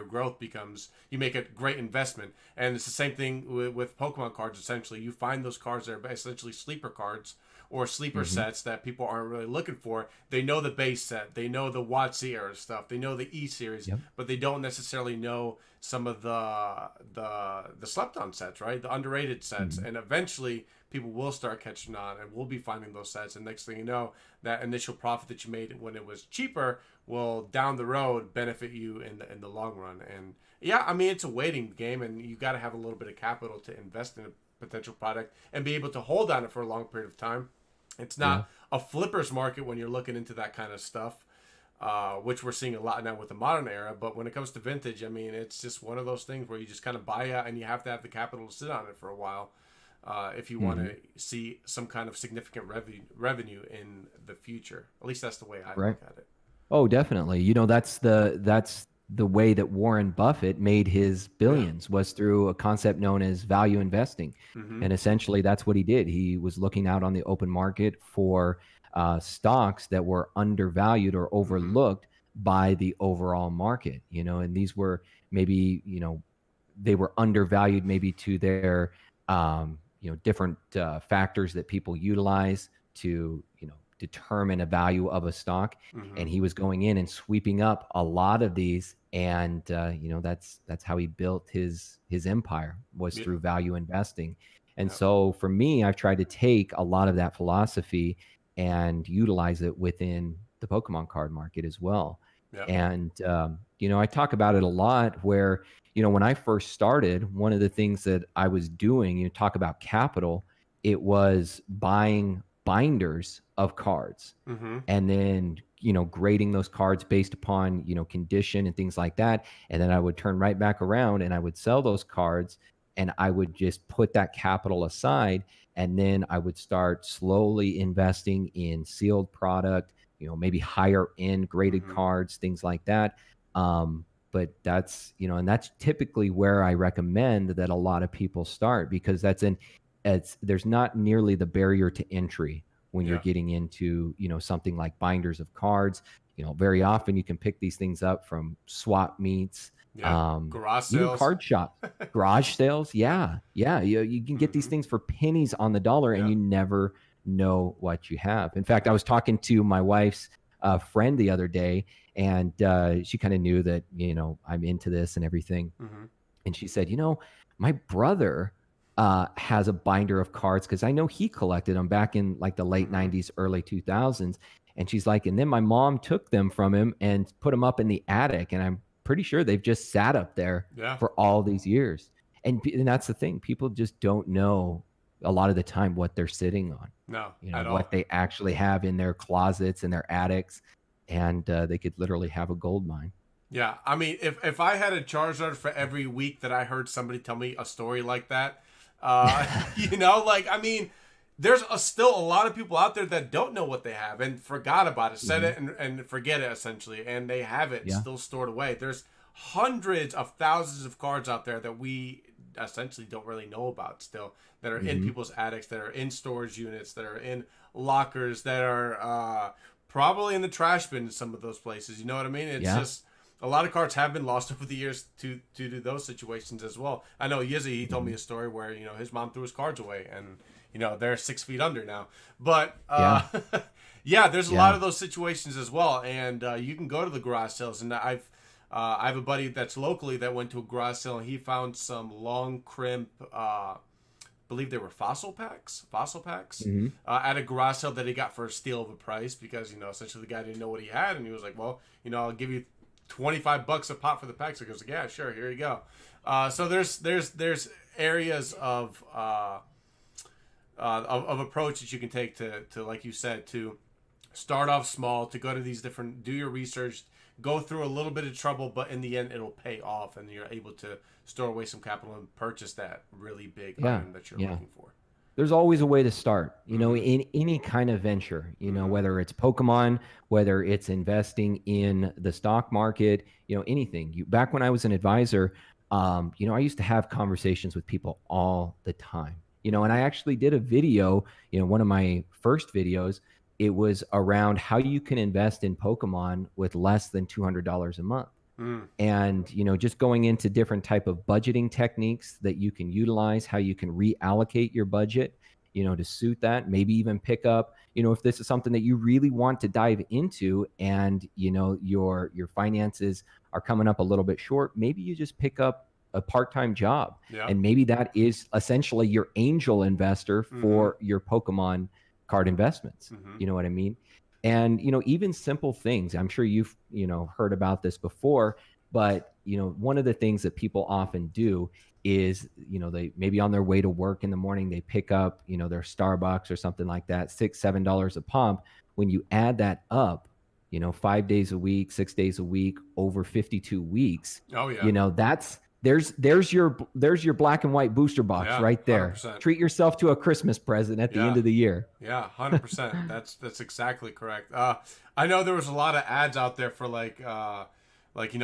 growth becomes, you make a great investment. And it's the same thing with Pokemon cards. Essentially, you find those cards that are essentially sleeper cards or sleeper Mm-hmm. sets that people aren't really looking for. They know the base set, they know the WotC era stuff, they know the E series, Yep. but they don't necessarily know some of the slept on sets, right? The underrated sets. Mm-hmm. And eventually people will start catching on and we'll be finding those sets. And next thing you know, that initial profit that you made when it was cheaper will down the road benefit you in the long run. And yeah, I mean, it's a waiting game, and you got to have a little bit of capital to invest in a potential product and be able to hold on it for a long period of time. It's not a flippers market when you're looking into that kind of stuff, which we're seeing a lot now with the modern era. But when it comes to vintage, I mean, it's just one of those things where you just kind of buy it and you have to have the capital to sit on it for a while if you want to see some kind of significant revenue in the future. At least that's the way I Right. look at it. Oh, definitely. You know, that's the way that Warren Buffett made his billions, was through a concept known as value investing. Mm-hmm. And essentially that's what he did. He was looking out on the open market for stocks that were undervalued or overlooked by the overall market, you know, and these were maybe, you know, they were undervalued maybe to their, you know, different factors that people utilize to, you know, determine a value of a stock. Mm-hmm. And he was going in and sweeping up a lot of these, and you know, that's how he built his empire, was Yeah. through value investing. And Yep. so for me, I've tried to take a lot of that philosophy and utilize it within the Pokemon card market as well. Yep. And you know, I talk about it a lot where, you know, when I first started, one of the things that I was doing, you talk about capital, it was buying binders of cards, Mm-hmm. and then, you know, grading those cards based upon, you know, condition and things like that. And then I would turn right back around and I would sell those cards, and I would just put that capital aside, and then I would start slowly investing in sealed product, maybe higher end graded Mm-hmm. cards, things like that. But that's, and that's typically where I recommend that a lot of people start, because there's not nearly the barrier to entry when you're Yeah. getting into, something like binders of cards. Very often you can pick these things up from swap meets, Yeah. um, Garage even sales. card shops, garage sales. Yeah. Yeah. You can get these Mm-hmm. things for pennies on the dollar, and Yeah. you never know what you have. In fact, I Yeah. was talking to my wife's friend the other day, and she kind of knew that, I'm into this and everything. Mm-hmm. And she said, my brother has a binder of cards, because I know he collected them back in like the late Mm-hmm. 90s, early 2000s. And she's like, and then my mom took them from him and put them up in the attic. And I'm pretty sure they've just sat up there Yeah. for all these years. And that's the thing. People just don't know a lot of the time what they're sitting on, No, at what all. they actually have in their closets and their attics. And they could literally have a gold mine. Yeah, I mean, if I had a Charizard for every week that I heard somebody tell me a story like that, like, I mean, there's still a lot of people out there that don't know what they have and forgot about it, said it and forget it, essentially, and they have it Yeah. still stored away. There's hundreds of thousands of cards out there that we essentially don't really know about still, that are in people's attics, that are in storage units, that are in lockers, that are probably in the trash bin in some of those places. You know what I mean? It's just a lot of cards have been lost over the years due to those situations as well. I know Yizzy, he told me a story where, his mom threw his cards away, and, they're 6 feet under now. But, yeah, there's a lot of those situations as well. And you can go to the garage sales. And I have a buddy that's locally that went to a garage sale, and he found some long crimp, believe they were fossil packs at a garage sale that he got for a steal of a price, because, essentially the guy didn't know what he had. And he was like, well, I'll give you $25 a pop for the packs. So he goes, yeah, sure, here you go. So there's areas of approach that you can take to like you said, to start off small, to go to these different, do your research, go through a little bit of trouble, but in the end it'll pay off, and you're able to store away some capital and purchase that really big item that you're looking for. There's always a way to start, in any kind of venture, whether it's Pokemon, whether it's investing in the stock market, anything. Back when I was an advisor, I used to have conversations with people all the time, and I actually did a video, one of my first videos. It was around how you can invest in Pokemon with less than $200 a month. And, just going into different type of budgeting techniques that you can utilize, how you can reallocate your budget, to suit that, maybe even pick up, if this is something that you really want to dive into, and, your finances are coming up a little bit short, maybe you just pick up a part-time job. And maybe that is essentially your angel investor for your Pokemon card investments. You know what I mean? And, even simple things, I'm sure you've, heard about this before, but, one of the things that people often do is, they maybe on their way to work in the morning, they pick up, their Starbucks or something like that, $6-7 a pump. When you add that up, 5 days a week, 6 days a week, over 52 weeks, there's your black and white booster box right there. 100%. Treat yourself to a Christmas present at the end of the year. Yeah, 100%. That's exactly correct. I know there was a lot of ads out there for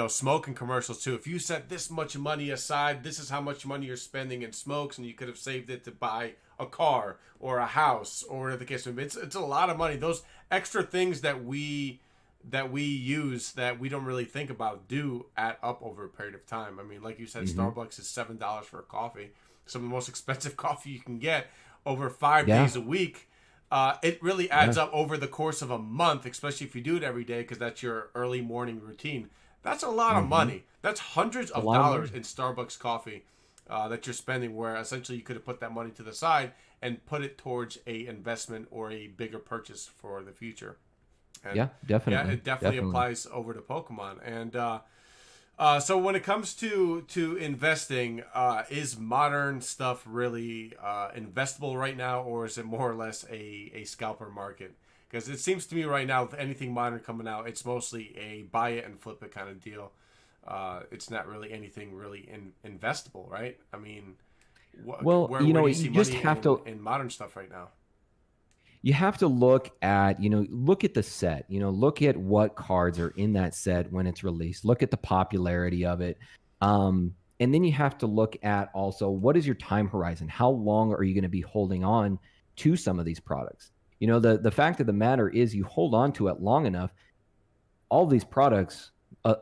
smoking commercials too. If you set this much money aside, this is how much money you're spending in smokes, and you could have saved it to buy a car or a house, or whatever the case may be. It's a lot of money. Those extra things that we use that we don't really think about do add up over a period of time. I mean, like you said, Starbucks is $7 for a coffee. Some of the most expensive coffee you can get, over 5 days a week. It really adds up over the course of a month, especially if you do it every day, because that's your early morning routine. That's a lot of money. That's hundreds of dollars in Starbucks coffee that you're spending, where essentially you could have put that money to the side and put it towards a investment or a bigger purchase for the future. And definitely. Yeah, it definitely applies over to Pokemon. And so when it comes to investing, is modern stuff really investable right now, or is it more or less a scalper market? Because it seems to me right now, with anything modern coming out, it's mostly a buy it and flip it kind of deal. It's not really anything really investable, right? I mean, where do you see money in modern stuff right now? you have to look at, look at the set, look at what cards are in that set when it's released, look at the popularity of it. And then you have to look at also, what is your time horizon? How long are you going to be holding on to some of these products? The fact of the matter is, you hold on to it long enough, all these products,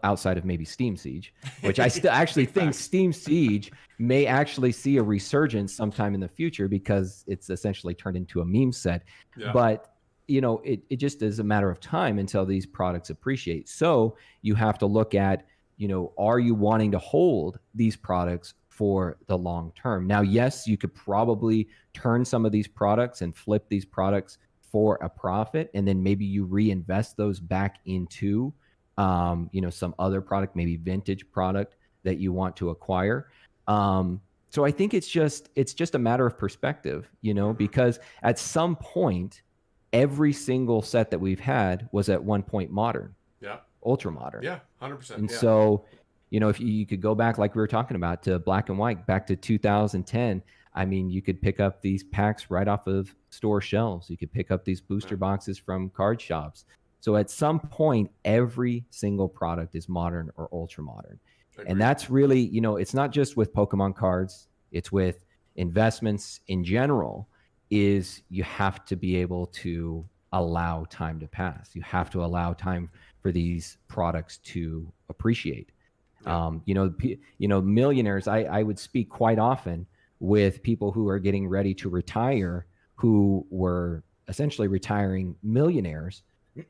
outside of maybe Steam Siege, which I still actually think Steam Siege may actually see a resurgence sometime in the future because it's essentially turned into a meme set. Yeah. But it just is a matter of time until these products appreciate. So you have to look at, are you wanting to hold these products for the long term? Now, yes, you could probably turn some of these products and flip these products for a profit, and then maybe you reinvest those back into some other product, maybe vintage product that you want to acquire. So I think it's just a matter of perspective, because at some point, every single set that we've had was at one point modern. Yeah. Ultra modern. Yeah, 100%. And so, if you could go back, like we were talking about, to black and white, back to 2010, I mean, you could pick up these packs right off of store shelves. You could pick up these booster boxes from card shops. So at some point, every single product is modern or ultra modern. Agreed. And that's really, it's not just with Pokemon cards, it's with investments in general, is you have to be able to allow time to pass. You have to allow time for these products to appreciate. Yeah. Millionaires, I would speak quite often with people who are getting ready to retire, who were essentially retiring millionaires,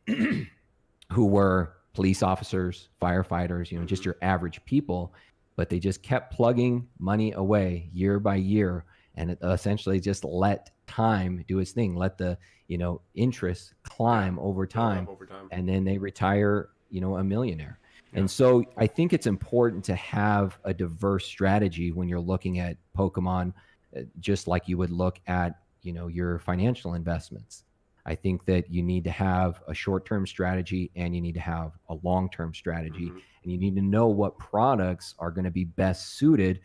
who were police officers, firefighters, just your average people, but they just kept plugging money away year by year, and it essentially just let time do its thing, let the interest climb over time, and then they retire a millionaire. Yeah. And so I think it's important to have a diverse strategy when you're looking at Pokemon, just like you would look at your financial investments. I think that you need to have a short-term strategy and you need to have a long-term strategy, and you need to know what products are going to be best suited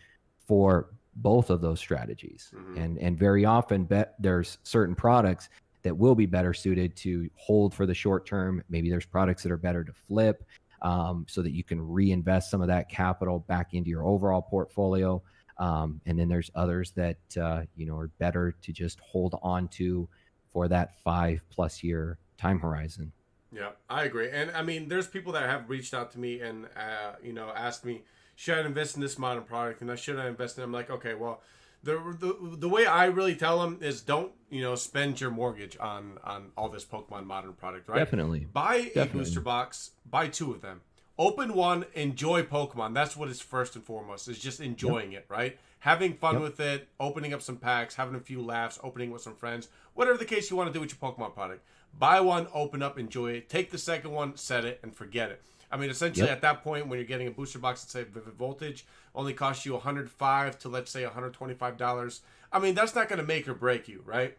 for both of those strategies. And very often there's certain products that will be better suited to hold for the short term. Maybe there's products that are better to flip, so that you can reinvest some of that capital back into your overall portfolio. And then there's others that are better to just hold on to for that 5+ year time horizon. Yeah, I agree. And I mean, there's people that have reached out to me and asked me, should I invest in this modern product, and should I invest in it? I'm like, okay, well, the way I really tell them is, don't spend your mortgage on all this Pokemon modern product, right? Definitely. Buy a booster box, buy 2 of them, open one, enjoy Pokemon. That's what is first and foremost, is just enjoying it, right? Having fun with it, opening up some packs, having a few laughs, opening with some friends, whatever the case you want to do with your Pokemon product. Buy one, open up, enjoy it. Take the second one, set it, and forget it. I mean, essentially at that point, when you're getting a booster box that say Vivid Voltage, only costs you $105 to, let's say, $125. I mean, that's not going to make or break you, right?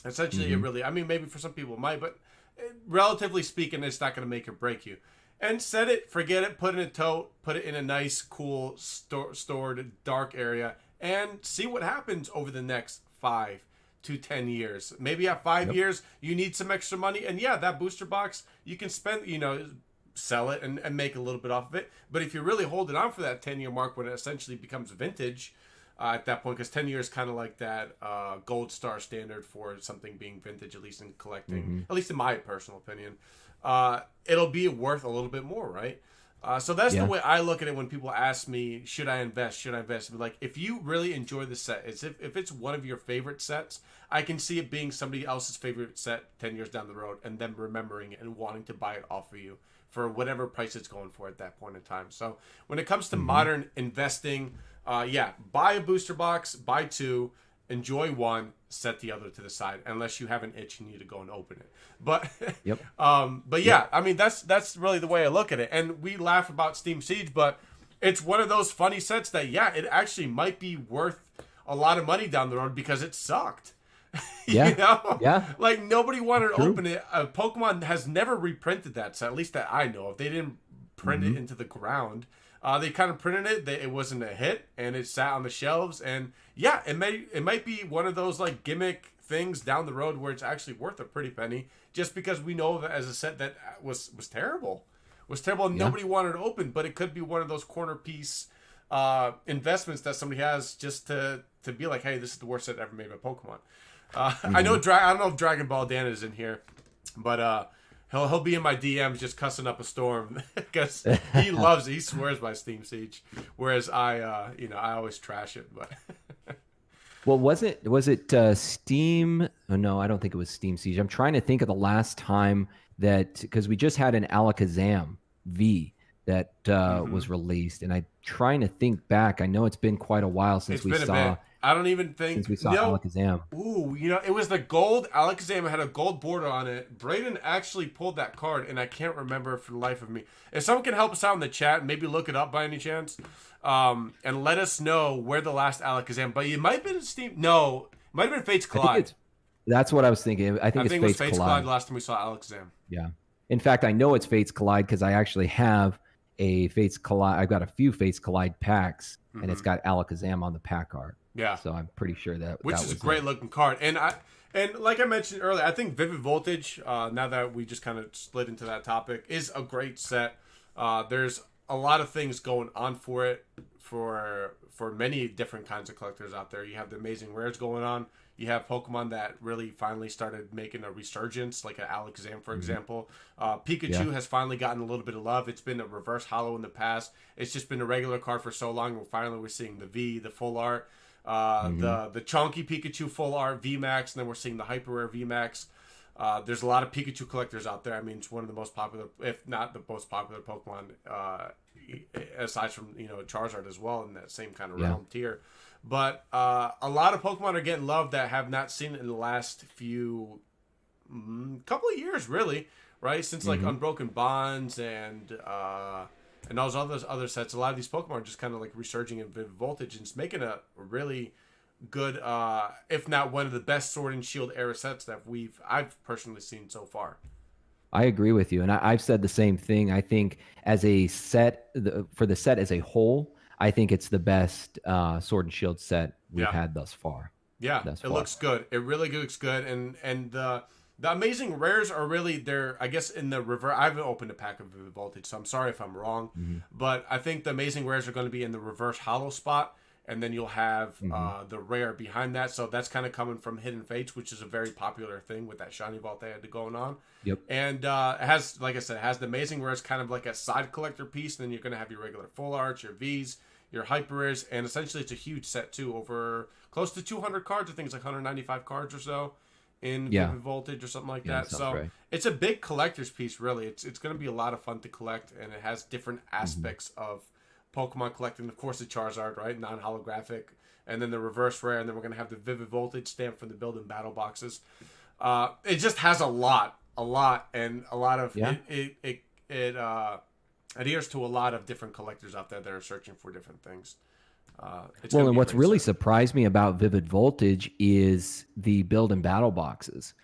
Essentially, it really, I mean, maybe for some people it might, but relatively speaking, it's not going to make or break you. And set it, forget it, put it in a tote, put it in a nice, cool, stored, dark area, and see what happens over the next 5 to 10 years. Maybe at 5 years, you need some extra money, and yeah, that booster box, you can spend, sell it and make a little bit off of it. But if you're really holding on for that 10-year mark, when it essentially becomes vintage at that point, because 10 years kind of like that gold star standard for something being vintage, at least in collecting, at least in my personal opinion, it'll be worth a little bit more, right? So that's the way I look at it when people ask me, should I invest? Should I invest? I'm like, if you really enjoy the set, if it's one of your favorite sets, I can see it being somebody else's favorite set 10 years down the road, and them remembering it and wanting to buy it off of you for whatever price it's going for at that point in time. So when it comes to modern investing, buy a booster box, buy 2, enjoy one, set the other to the side, unless you have an itch and you need to go and open it. But I mean, that's really the way I look at it. And we laugh about Steam Siege, but it's one of those funny sets that it actually might be worth a lot of money down the road because it sucked. Like, nobody wanted to open it. Pokemon has never reprinted that set, at least that I know of. They didn't print it into the ground. They kind of printed it. It wasn't a hit, and it sat on the shelves. And it might be one of those like gimmick things down the road where it's actually worth a pretty penny, just because we know that as a set that was terrible, and nobody wanted to open, but it could be one of those corner piece investments that somebody has just to be like, hey, this is the worst set ever made by Pokemon. I know I don't know if Dragon Ball Dan is in here, but he'll be in my DMs just cussing up a storm because he loves it. He swears by Steam Siege, whereas I always trash it. But well, was it Steam? Oh, no, I don't think it was Steam Siege. I'm trying to think of the last time that, because we just had an Alakazam V that was released, and I'm trying to think back. I know it's been quite a while since we saw. I don't even think since we saw Alakazam. Ooh, it was the gold Alakazam. It had a gold border on it. Braden actually pulled that card, and I can't remember for the life of me. If someone can help us out in the chat, maybe look it up by any chance, and let us know where the last Alakazam. But it might have been Steam. No, it might have been Fates Collide. That's what I was thinking. I think it was Fates Collide last time we saw Alakazam. Yeah. In fact, I know it's Fates Collide because I actually have a Fates Collide. I've got a few Fates Collide packs, and it's got Alakazam on the pack art. Yeah. So I'm pretty sure that is a great looking card. And like I mentioned earlier, I think Vivid Voltage, now that we just kind of slid into that topic, is a great set. There's a lot of things going on for it for many different kinds of collectors out there. You have the amazing rares going on. You have Pokemon that really finally started making a resurgence, like an Alakazam, for example. Pikachu has finally gotten a little bit of love. It's been a reverse holo in the past. It's just been a regular card for so long. We're seeing the V, the full art, the chunky Pikachu full art VMAX, and then we're seeing the hyper rare VMAX. There's a lot of Pikachu collectors out there. I mean, it's one of the most popular, if not the most popular Pokemon, aside from Charizard as well in that same kind of realm tier. But a lot of Pokemon are getting love that have not seen it in the last couple of years, really, right? Since like Unbroken Bonds and those other sets. A lot of these Pokemon are just kind of like resurging in Vivid Voltage, and it's making a really good, if not one of the best Sword and Shield era sets that I've personally seen so far. I agree with you, and I've said the same thing. I think as a set, for the set as a whole, I think it's the best Sword and Shield set we've had thus far. Yeah, it looks good. It really looks good, and the amazing rares are really there. I guess in the reverse, I haven't opened a pack of Vivid Voltage, so I'm sorry if I'm wrong. But I think the amazing rares are going to be in the reverse holo spot, and then you'll have the rare behind that. So that's kind of coming from Hidden Fates, which is a very popular thing with that shiny vault they had going on. Yep. And it has, like I said, it has the amazing rares, kind of like a side collector piece. And then you're going to have your regular full arts, your Vs, your hyper rares, and essentially it's a huge set too, over close to 200 cards. I think it's like 195 cards or so in Vivid Voltage or something like that. So it's a big collector's piece, really. It's going to be a lot of fun to collect, and it has different aspects of Pokemon collecting. Of course, the Charizard, right, non-holographic, and then the reverse rare, and then we're going to have the Vivid Voltage stamp from the build and battle boxes. It just has a lot, and a lot of it adheres to a lot of different collectors out there that are searching for different things. And what's really surprised me about Vivid Voltage is the build and battle boxes.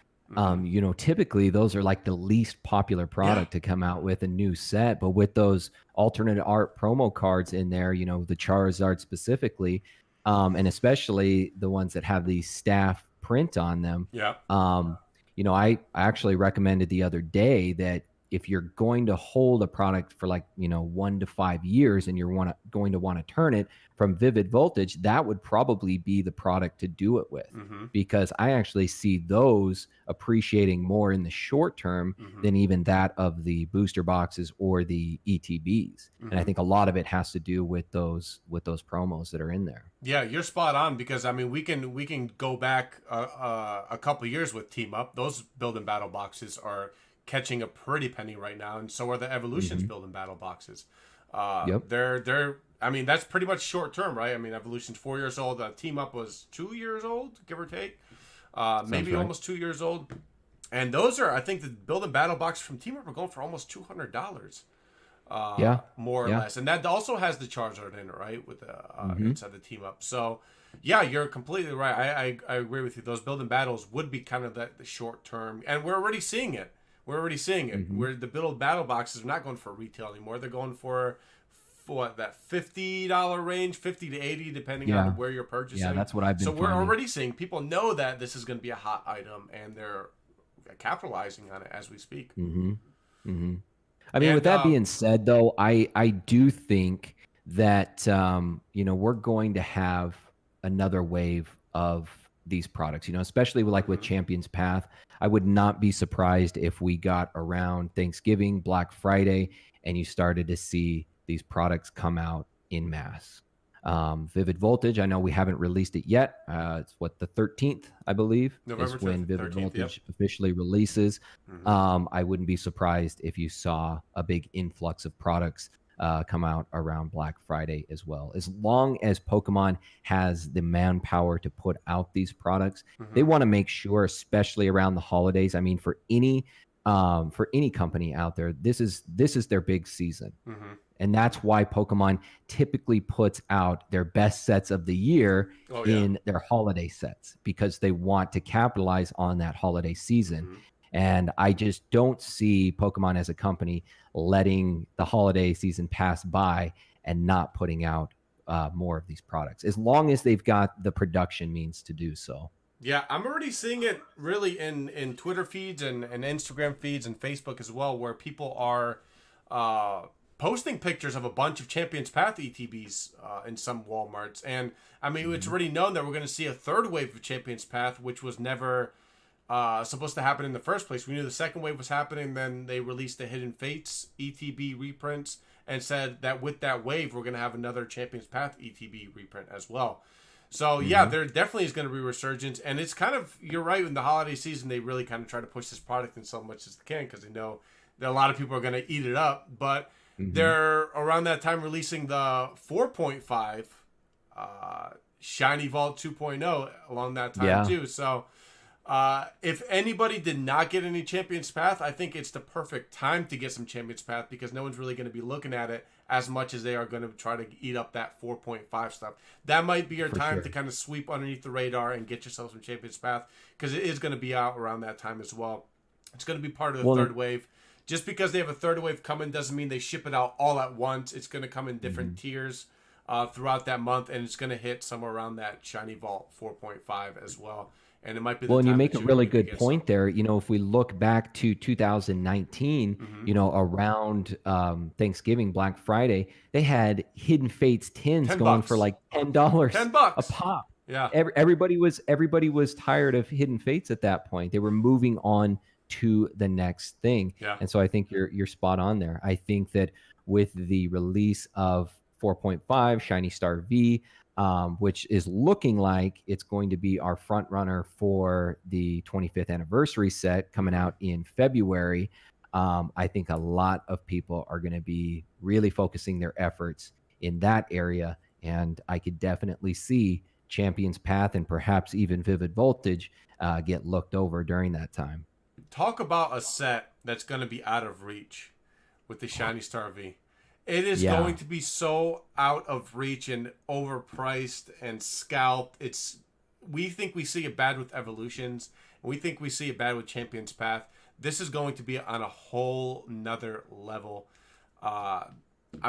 Typically those are like the least popular product to come out with a new set, but with those alternate art promo cards in there, the Charizard specifically, and especially the ones that have the staff print on them. I actually recommended the other day that if you're going to hold a product for 1 to 5 years and you're going to want to turn it from Vivid Voltage, that would probably be the product to do it with, because I actually see those appreciating more in the short term than even that of the booster boxes or the ETBs. And I think a lot of it has to do with those promos that are in there. Yeah, you're spot on, because I mean we can go back a couple of years with Team Up. Those build and battle boxes are catching a pretty penny right now, and so are the Evolutions build and battle boxes. They're I mean, that's pretty much short term, right? I mean, Evolution's 4 years old. Team Up was 2 years old, give or take. Maybe almost 2 years old. And those are, I think, the build and battle boxes from Team Up are going for almost $200. More or less. And that also has the Charizard in it, right? With the inside the Team Up. So yeah, you're completely right. I agree with you. Those build and battles would be kind of the short term, and we're already seeing it. Where the build battle boxes are not going for retail anymore. They're going for what, that $50 range, 50 to 80, depending on where you're purchasing. Yeah, that's what I've been So we're finding. already seeing people know that this is going to be a hot item, and they're capitalizing on it as we speak. Mm-hmm. Mm-hmm. I mean, with that being said, though, I do think that we're going to have another wave of these products. Especially with Champions Path. I would not be surprised if we got around Thanksgiving, Black Friday, and you started to see these products come out in mass. Vivid Voltage, I know we haven't released it yet. It's the 13th, I believe, November is when 13th, Vivid Voltage officially releases. I wouldn't be surprised if you saw a big influx of products come out around Black Friday as well. As long as Pokemon has the manpower to put out these products, they want to make sure, especially around the holidays. I mean, for any company out there, this is their big season. And that's why Pokemon typically puts out their best sets of the year in their holiday sets, because they want to capitalize on that holiday season. And I just don't see Pokemon as a company letting the holiday season pass by and not putting out more of these products, as long as they've got the production means to do so. Yeah, I'm already seeing it really in Twitter feeds and Instagram feeds and Facebook as well, where people are posting pictures of a bunch of Champions Path ETBs in some Walmarts. And I mean, it's already known that we're going to see a third wave of Champions Path, which was never supposed to happen in the first place. We knew the second wave was happening, then they released the Hidden Fates ETB reprints and said that with that wave, we're going to have another Champions Path ETB reprint as well. So, yeah, there definitely is going to be resurgence. And it's kind of, you're right, in the holiday season, they really kind of try to push this product in so much as they can, because they know that a lot of people are going to eat it up. But they're around that time releasing the 4.5 Shiny Vault 2.0 along that time too. So if anybody did not get any Champions Path, I think it's the perfect time to get some Champions Path, because no one's really going to be looking at it as much as they are going to try to eat up that 4.5 stuff. That might be your time to kind of sweep underneath the radar and get yourself some Champions Path, because it is going to be out around that time as well. It's going to be part of the third wave. Just because they have a third wave coming doesn't mean they ship it out all at once. It's going to come in different tiers throughout that month, and it's going to hit somewhere around that Shiny Vault 4.5 as well. And it might be and you make a really good point there. If we look back to 2019, around Thanksgiving, Black Friday, they had Hidden Fates tins going for like $10 $10 a pop. Yeah, everybody was tired of Hidden Fates at that point. They were moving on to the next thing. Yeah. And so I think you're spot on there. I think that with the release of 4.5 Shiny Star V, which is looking like it's going to be our front runner for the 25th anniversary set coming out in February, I think a lot of people are going to be really focusing their efforts in that area. And I could definitely see Champions Path and perhaps even Vivid Voltage get looked over during that time. Talk about a set that's going to be out of reach with the Shiny Star V. It is going to be so out of reach and overpriced and scalped. We think we see it bad with Evolutions, and we think we see it bad with Champions Path. This is going to be on a whole nother level. I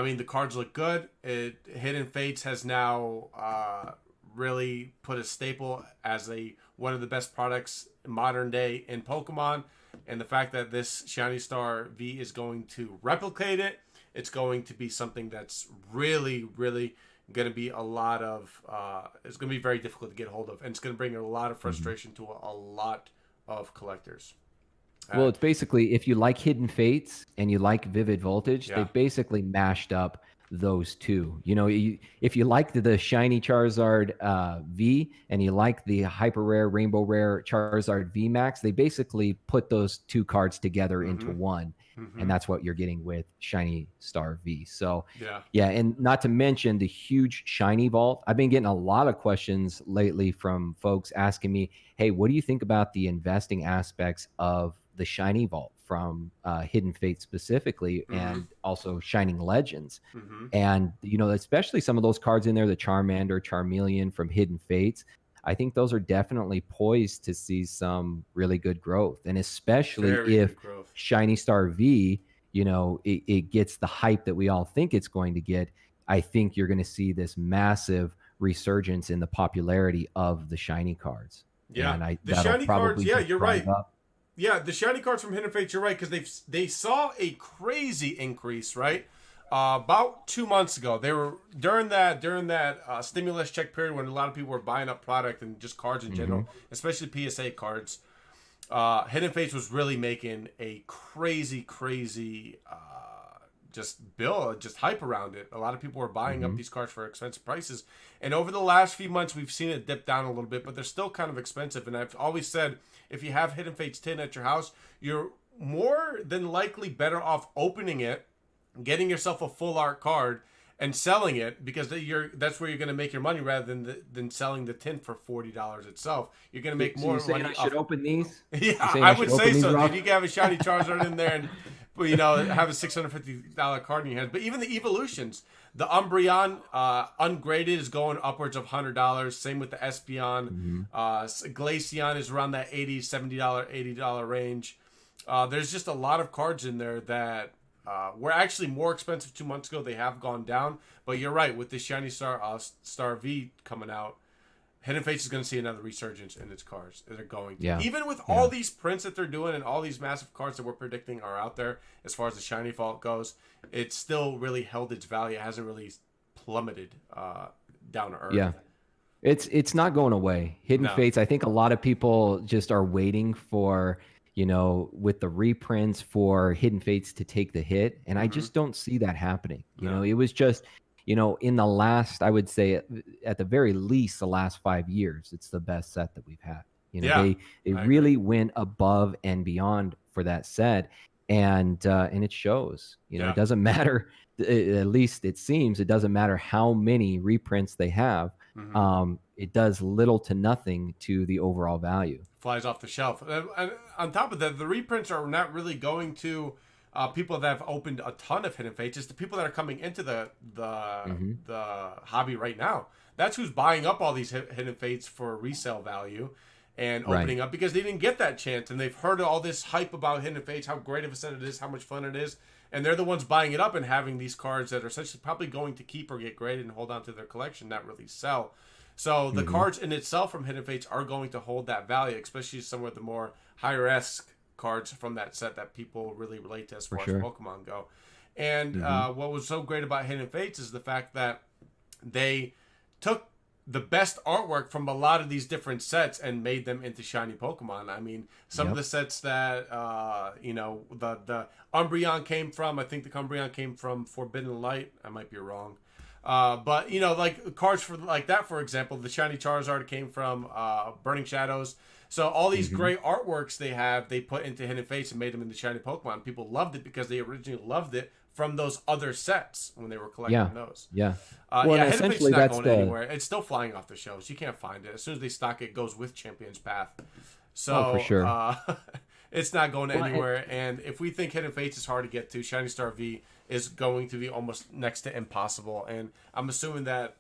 mean, the cards look good. Hidden Fates has now really put a staple as one of the best products modern day in Pokemon, and the fact that this Shiny Star V is going to replicate it, it's going to be something that's really, really going to be a lot of it's going to be very difficult to get hold of, and it's going to bring a lot of frustration to a lot of collectors. Well, it's basically, if you like Hidden Fates and you like Vivid Voltage, they basically mashed up those two. If you like the Shiny Charizard V and you like the Hyper Rare, Rainbow Rare Charizard V Max, they basically put those two cards together into one. And that's what you're getting with Shiny Star V. So, and not to mention the huge Shiny Vault. I've been getting a lot of questions lately from folks asking me, hey, what do you think about the investing aspects of the Shiny Vault from Hidden Fates specifically, and also Shining Legends? And, especially some of those cards in there, the Charmander, Charmeleon from Hidden Fates, I think those are definitely poised to see some really good growth. And especially if Shiny Star V, it gets the hype that we all think it's going to get. I think you're going to see this massive resurgence in the popularity of the shiny cards. Yeah, and the that'll shiny probably cards. Yeah, just you're drive right. up. Yeah, the shiny cards from Hidden Fates. You're right, because they saw a crazy increase, right? About 2 months ago, they were during that stimulus check period when a lot of people were buying up product and just cards in general, especially PSA cards. Hidden Fates was really making a crazy just hype around it. A lot of people were buying up these cards for expensive prices, and over the last few months, we've seen it dip down a little bit, but they're still kind of expensive. And I've always said, if you have Hidden Fates 10 at your house, you're more than likely better off opening it, getting yourself a full art card, and selling it, because that's where you're going to make your money, rather than selling the tin for $40 itself. You're going to make more money. I should open these? Yeah, I would say so. Dude, you can have a shiny Charizard in there and have a $650 card in your hands. But even the evolutions, the Umbreon ungraded is going upwards of $100. Same with the Espeon. Glaceon is around that $80, $70, $80 range. There's just a lot of cards in there that were actually more expensive 2 months ago. They have gone down, but you're right, with the shiny Star V coming out, Hidden Fates is going to see another resurgence in its cards. They're going to. Even with all these prints that they're doing and all these massive cards that we're predicting are out there, as far as the shiny vault goes, it's still really held its value. It hasn't really plummeted down to earth. Yeah, it's not going away. Hidden Fates, I think a lot of people just are waiting for, with the reprints, for Hidden Fates to take the hit. And I just don't see that happening. It was just, in the last, I would say at the very least, the last 5 years, it's the best set that we've had. They really went above and beyond for that set. And it shows, it doesn't matter. At least it seems it doesn't matter how many reprints they have. It does little to nothing to the overall value. Flies off the shelf. And on top of that, the reprints are not really going to people that have opened a ton of Hidden Fates. It's the people that are coming into the hobby right now. That's who's buying up all these Hidden Fates for resale value and opening up, because they didn't get that chance, and they've heard all this hype about Hidden Fates, how great of a set it is, how much fun it is, and they're the ones buying it up and having these cards that are essentially probably going to keep or get graded and hold on to their collection, not really sell. So the cards in itself from Hidden Fates are going to hold that value, especially some of the more higher-esque cards from that set that people really relate to as far as Pokemon go. And what was so great about Hidden Fates is the fact that they took the best artwork from a lot of these different sets and made them into shiny Pokemon. I mean, some of the sets that, the Umbreon came from, I think the Umbreon came from Forbidden Light. I might be wrong. But, like cards like that, for example, the shiny Charizard came from Burning Shadows. So all these great artworks they put into Hidden Fates and made them into shiny Pokemon. People loved it because they originally loved it from those other sets when they were collecting those. Yeah. Hidden Fates is not going anywhere. It's still flying off the shelves. You can't find it. As soon as they stock it, it goes with Champion's Path. So for sure. it's not going anywhere. And if we think Hidden Fates is hard to get to, Shiny Star V is going to be almost next to impossible. And I'm assuming that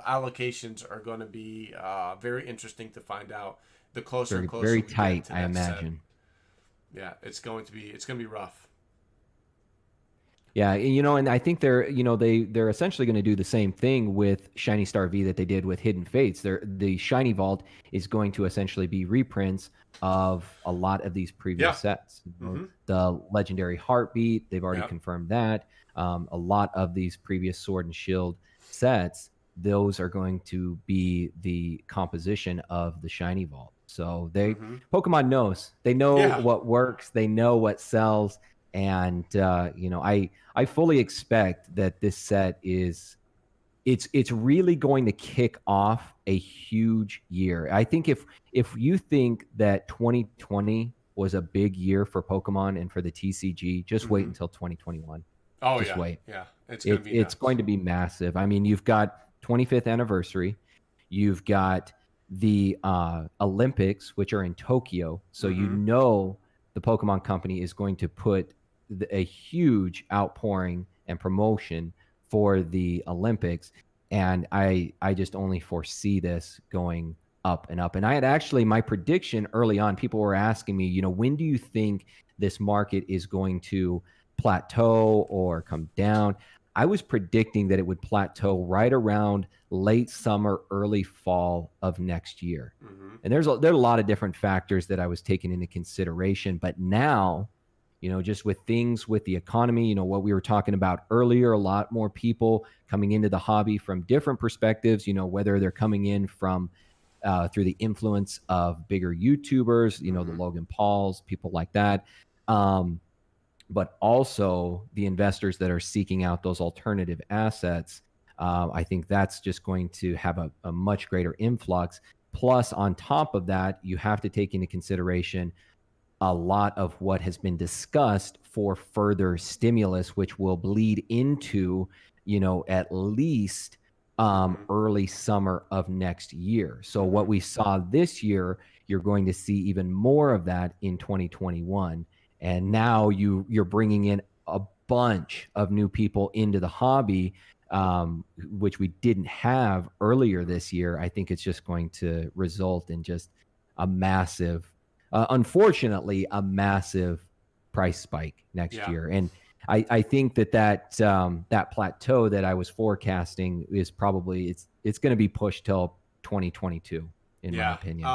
allocations are going to be very interesting to find out the closer and closer. Very tight, I imagine. Set. Yeah, it's going to be rough. Yeah, and I think they're essentially going to do the same thing with Shiny Star V that they did with Hidden Fates. The Shiny Vault is going to essentially be reprints of a lot of these previous sets. The Legendary Heartbeat, they've already confirmed that. A lot of these previous Sword and Shield sets, those are going to be the composition of the Shiny Vault. So Pokemon knows. They know what works. They know what sells. And I fully expect that this set it's really going to kick off a huge year. I think if you think that 2020 was a big year for Pokemon and for the TCG, just wait until 2021. Oh, just wait. Yeah, it's going to be massive. I mean, you've got 25th anniversary. You've got the Olympics, which are in Tokyo. So the Pokemon Company is going to put a huge outpouring and promotion for the Olympics, and I just only foresee this going up and up. And I had actually, my prediction early on, people were asking me, when do you think this market is going to plateau or come down? I was predicting that it would plateau right around late summer, early fall of next year. Mm-hmm. And there are a lot of different factors that I was taking into consideration. But now, just with things with the economy, what we were talking about earlier, a lot more people coming into the hobby from different perspectives, whether they're coming in from through the influence of bigger YouTubers, the Logan Pauls, people like that. But also the investors that are seeking out those alternative assets. I think that's just going to have a much greater influx. Plus, on top of that, you have to take into consideration a lot of what has been discussed for further stimulus, which will bleed into, at least early summer of next year. So what we saw this year, you're going to see even more of that in 2021. And now you're bringing in a bunch of new people into the hobby, which we didn't have earlier this year. I think it's just going to result in just a massive, unfortunately, a massive price spike next year. And I think that plateau that I was forecasting is probably it's going to be pushed till 2022, in my opinion.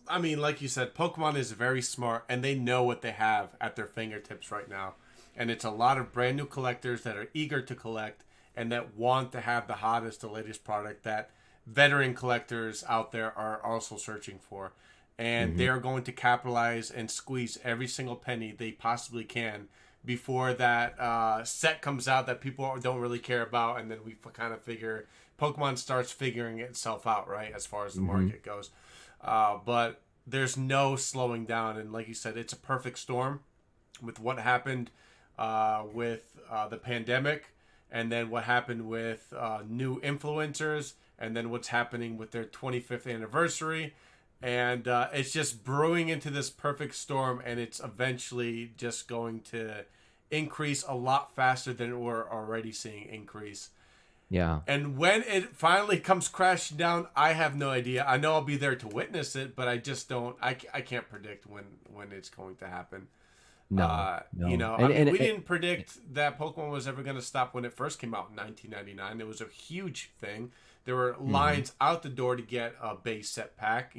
I mean, like you said, Pokemon is very smart, and they know what they have at their fingertips right now. And it's a lot of brand new collectors that are eager to collect and that want to have the hottest, the latest product that veteran collectors out there are also searching for. And they're going to capitalize and squeeze every single penny they possibly can before that set comes out that people don't really care about. And then we kind of figure Pokemon starts figuring itself out, right, as far as the market goes. But there's no slowing down. And like you said, it's a perfect storm with what happened with the pandemic, and then what happened with new influencers, and then what's happening with their 25th anniversary. And it's just brewing into this perfect storm, and it's eventually just going to increase a lot faster than we're already seeing increase. Yeah. And when it finally comes crashing down, I have no idea. I know I'll be there to witness it, but I just don't. I can't predict when it's going to happen. No. We didn't predict that Pokemon was ever going to stop when it first came out in 1999. It was a huge thing. There were lines out the door to get a base set pack,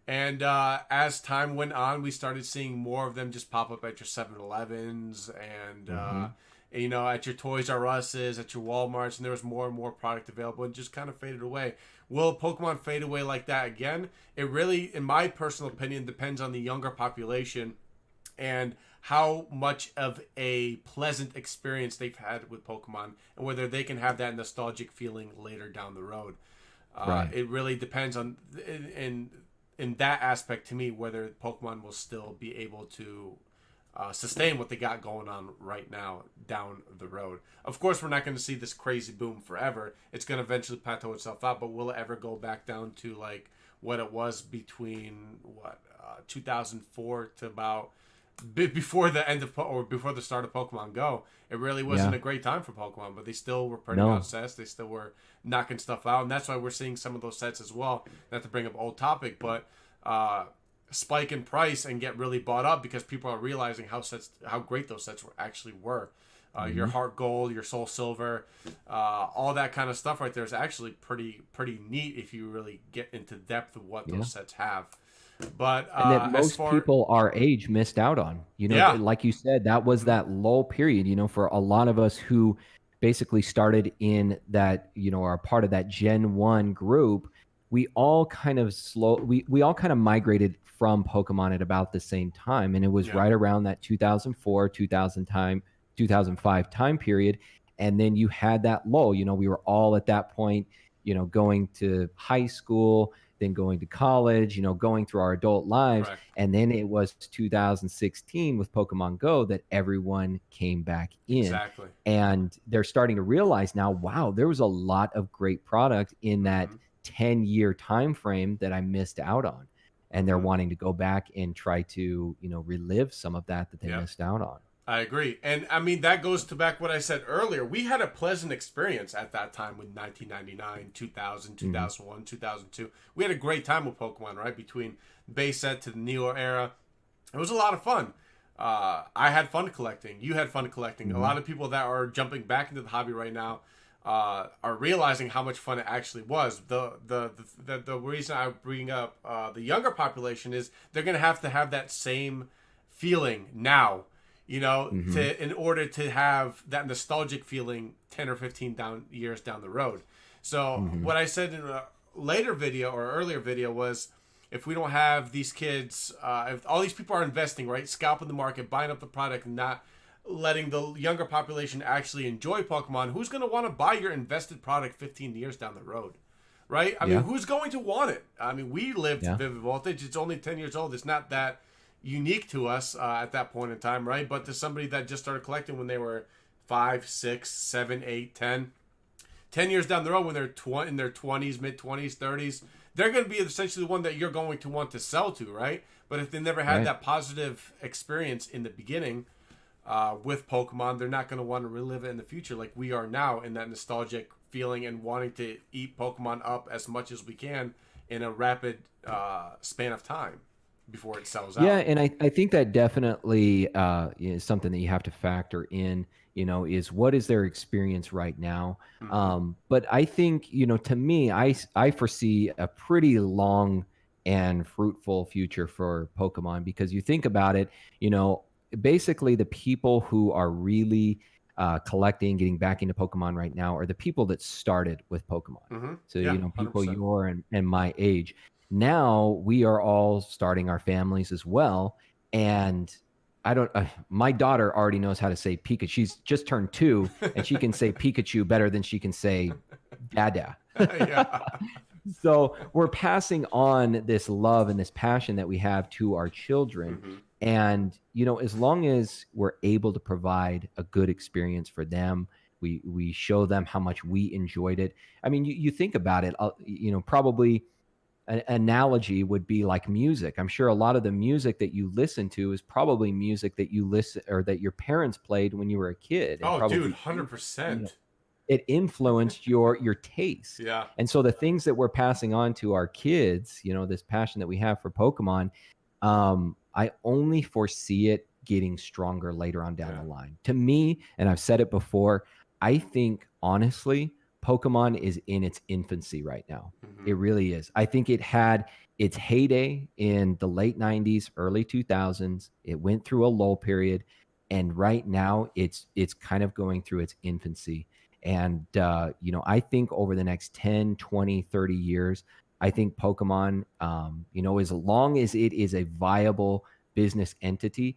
And as time went on, we started seeing more of them just pop up at your 7-Elevens and, at your Toys R Us's, at your Walmarts, and there was more and more product available and just kind of faded away. Will Pokemon fade away like that again? It really, in my personal opinion, depends on the younger population and how much of a pleasant experience they've had with Pokemon and whether they can have that nostalgic feeling later down the road. Right. It really depends on, in that aspect to me, whether Pokemon will still be able to sustain what they got going on right now down the road. Of course, we're not going to see this crazy boom forever. It's going to eventually plateau itself out, but will it ever go back down to like what it was between 2004 to about before the end of or before the start of Pokemon Go? It really wasn't a great time for Pokemon, but they still were putting out sets. They still were knocking stuff out, and that's why we're seeing some of those sets as well. Not to bring up old topic, but spike in price and get really bought up because people are realizing how great those sets actually were. Your Heart Gold, your Soul Silver, all that kind of stuff right there is actually pretty neat if you really get into depth of what those sets have. But and that most people our age missed out on, like you said, that was that lull period, for a lot of us who basically started in that, are part of that Gen 1 group. We all kind of we all kind of migrated from Pokemon at about the same time. And it was right around that 2004, 2005 time period. And then you had that lull, we were all at that point, going to high school, then going to college, going through our adult lives. Correct. And then it was 2016 with Pokemon Go that everyone came back in. Exactly. And they're starting to realize now, wow, there was a lot of great product in that 10-year time frame that I missed out on. And they're wanting to go back and try to, relive some of that they missed out on. I agree. And I mean, that goes to back what I said earlier. We had a pleasant experience at that time with 1999, 2000, 2001, 2002. We had a great time with Pokemon, right? Between base set to the Neo era. It was a lot of fun. I had fun collecting. You had fun collecting. Mm-hmm. A lot of people that are jumping back into the hobby right now are realizing how much fun it actually was. The reason I bring up the younger population is they're going to have that same feeling now, Mm-hmm. in order to have that nostalgic feeling 10 or 15 years down the road. So Mm-hmm. what I said in a later video or earlier video was, if we don't have these kids, if all these people are investing, right, scalping the market, buying up the product, and not letting the younger population actually enjoy Pokemon, who's going to want to buy your invested product 15 years down the road, right? I mean, who's going to want it? I mean, we lived Vivid Voltage. It's only 10 years old. It's not that unique to us at that point in time, right? But to somebody that just started collecting when they were 5, 6, 7, 8, 10 years down the road, when they're in their 20s, mid-20s, 30s, they're going to be essentially the one that you're going to want to sell to, right? But if they never had that positive experience in the beginning with Pokemon, they're not going to want to relive it in the future like we are now, in that nostalgic feeling and wanting to eat Pokemon up as much as we can in a rapid span of time before it sells out. Yeah, and I think that definitely is something that you have to factor in, is what is their experience right now. But I think, to me, I foresee a pretty long and fruitful future for Pokemon, because you think about it, basically the people who are really collecting, getting back into Pokemon right now are the people that started with Pokemon. So, people 100%. your and my age. Now we are all starting our families as well. And I don't, my daughter already knows how to say Pikachu. She's just turned 2 and she can say Pikachu better than she can say Dada. Yeah. So we're passing on this love and this passion that we have to our children. And, as long as we're able to provide a good experience for them, we show them how much we enjoyed it. I mean, you think about it, probably an analogy would be like music. I'm sure a lot of the music that you listen to is probably music that you listen or that your parents played when you were a kid. Oh, probably, dude, 100%. It influenced your taste. Yeah. And so the things that we're passing on to our kids, this passion that we have for Pokemon, I only foresee it getting stronger later on down the line. To me, and I've said it before, I think honestly, Pokemon is in its infancy right now. It really is. I think it had its heyday in the late 90s, early 2000s. It went through a lull period, and right now it's kind of going through its infancy. And I think over the next 10, 20, 30 years, I think Pokemon, as long as it is a viable business entity,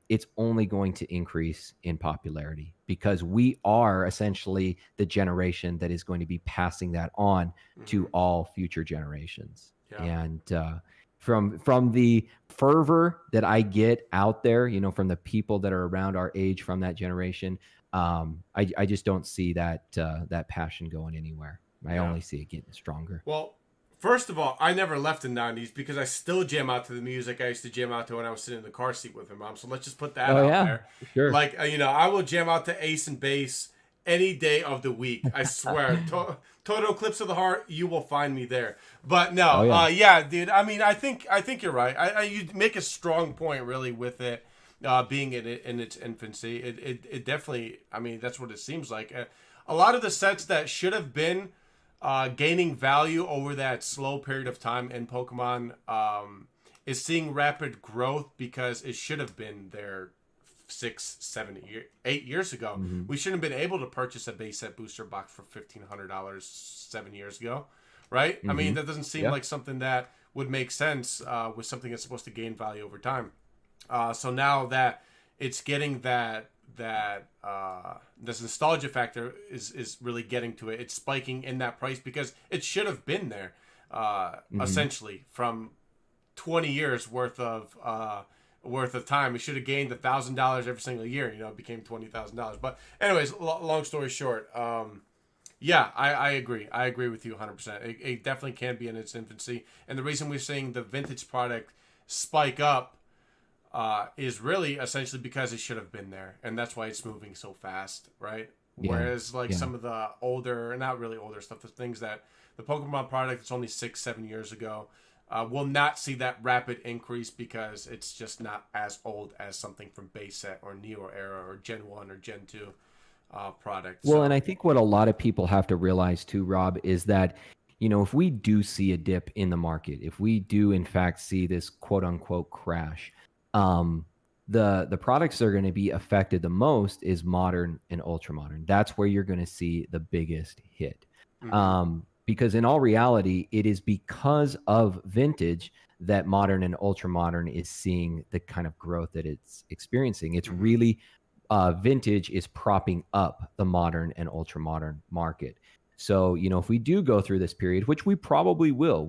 it's only going to increase in popularity, because we are essentially the generation that is going to be passing that on to all future generations. Yeah. And from the fervor that I get out there, from the people that are around our age from that generation, I just don't see that passion going anywhere. I only see it getting stronger. Well, first of all, I never left the 90s because I still jam out to the music I used to jam out to when I was sitting in the car seat with my mom. So let's just put that out there. Sure. Like, I will jam out to Ace and Bass any day of the week. I swear. Total Eclipse of the Heart, you will find me there. But no, dude. I mean, I think you're right. You make a strong point, really, with it being in its infancy. It definitely, I mean, that's what it seems like. A lot of the sets that should have been gaining value over that slow period of time in Pokemon is seeing rapid growth, because it should have been there 6, 7, 8 years ago. We shouldn't have been able to purchase a base set booster box for $1,500 7 years ago, right? I mean, that doesn't seem like something that would make sense with something that's supposed to gain value over time. So now that it's getting this nostalgia factor is really getting to it. It's spiking in that price because it should have been there, essentially from 20 years worth of time. It should have gained $1,000 every single year. It became $20,000. But anyways, long story short, I agree. I agree with you 100%. It definitely can be in its infancy, and the reason we're seeing the vintage product spike up is really essentially because it should have been there, and that's why it's moving so fast, right? Whereas some of the older, not really older stuff, the things that the Pokemon product that's only 6-7 years ago, will not see that rapid increase because it's just not as old as something from base set or Neo era or Gen 1 or Gen 2 product. Well, and I think what a lot of people have to realize too, Rob, is that, if we do see a dip in the market, if we do in fact see this quote unquote crash, the products that are going to be affected the most is modern and ultra modern. That's where you're going to see the biggest hit. Because in all reality, it is because of vintage that modern and ultra modern is seeing the kind of growth that it's experiencing. It's really vintage is propping up the modern and ultra modern market. So, if we do go through this period, which we probably will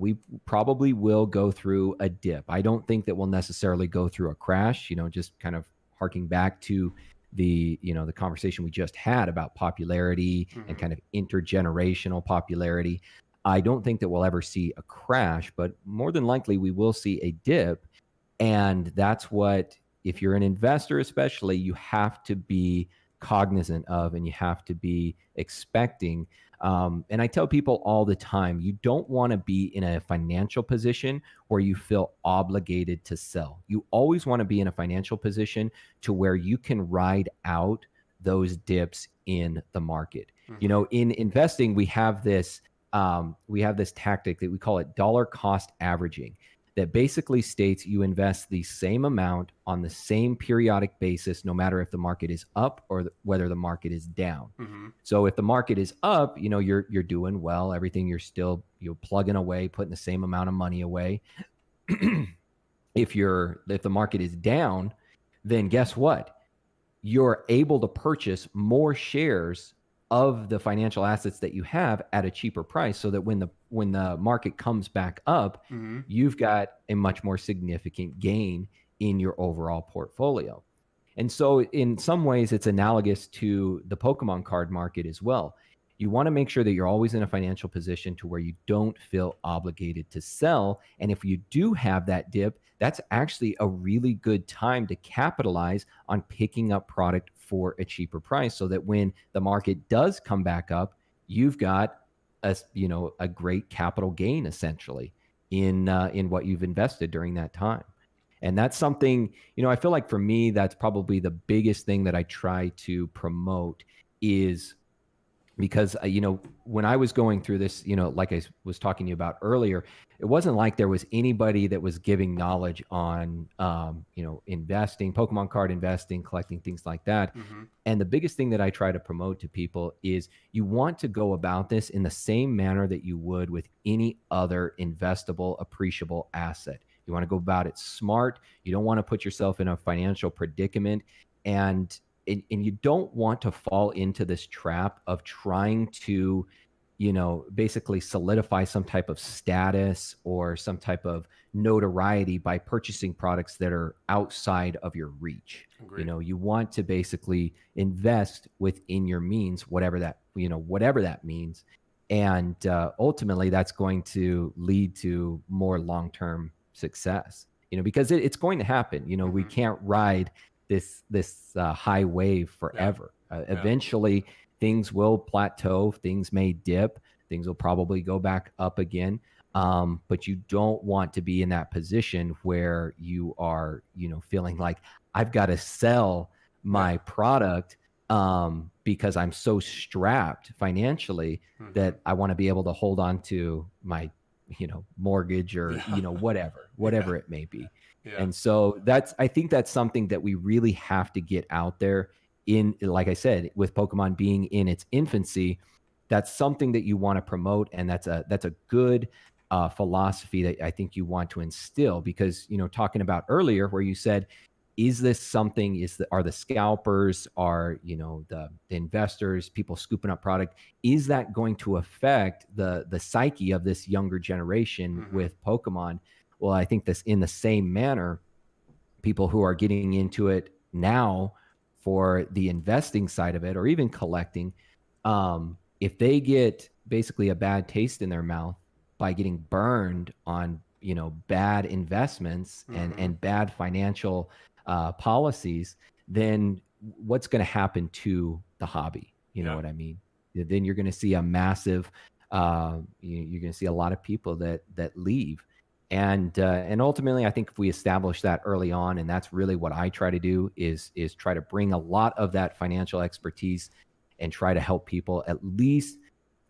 go through a dip. I don't think that we'll necessarily go through a crash, just kind of harking back to the conversation we just had about popularity and kind of intergenerational popularity. I don't think that we'll ever see a crash, but more than likely we will see a dip. And that's what, if you're an investor especially, you have to be cognizant of and you have to be expecting. And I tell people all the time, you don't want to be in a financial position where you feel obligated to sell. You always want to be in a financial position to where you can ride out those dips in the market. In investing, we have this tactic that we call it dollar cost averaging, that basically states you invest the same amount on the same periodic basis, no matter if the market is up or whether the market is down. So if the market is up, you're doing well, everything, you're plugging away, putting the same amount of money away. If the market is down, then guess what? You're able to purchase more shares of the financial assets that you have at a cheaper price, so that when the market comes back up, you've got a much more significant gain in your overall portfolio. And so in some ways, it's analogous to the Pokemon card market as well. You want to make sure that you're always in a financial position to where you don't feel obligated to sell. And if you do have that dip, that's actually a really good time to capitalize on picking up product for a cheaper price, so that when the market does come back up, you've got a great capital gain essentially in what you've invested during that time. And that's something, I feel like for me, that's probably the biggest thing that I try to promote, is because, when I was going through this, like I was talking to you about earlier, it wasn't like there was anybody that was giving knowledge on, investing, Pokemon card investing, collecting, things like that. And the biggest thing that I try to promote to people is you want to go about this in the same manner that you would with any other investable, appreciable asset. You want to go about it smart. You don't want to put yourself in a financial predicament. And you don't want to fall into this trap of trying to, basically solidify some type of status or some type of notoriety by purchasing products that are outside of your reach. Agreed. You want to basically invest within your means, whatever that means. And ultimately, that's going to lead to more long-term success, because it's going to happen. We can't ride this high wave forever. Eventually things will plateau, things may dip, things will probably go back up again. But you don't want to be in that position where you are, feeling like I've got to sell my product because I'm so strapped financially that I want to be able to hold on to my, mortgage or, whatever it may be. Yeah. And so I think that's something that we really have to get out there like I said, with Pokemon being in its infancy, that's something that you want to promote. And that's a good philosophy that I think you want to instill, because, talking about earlier where you said, is this something, are the scalpers, are, the investors, people scooping up product, is that going to affect the psyche of this younger generation with Pokemon? Well, I think this in the same manner, people who are getting into it now for the investing side of it, or even collecting, if they get basically a bad taste in their mouth by getting burned on, bad investments and bad financial policies, then what's going to happen to the hobby? You know what I mean? Then you're going to see a massive, you're going to see a lot of people that leave. And ultimately, I think if we establish that early on, and that's really what I try to do, is try to bring a lot of that financial expertise and try to help people at least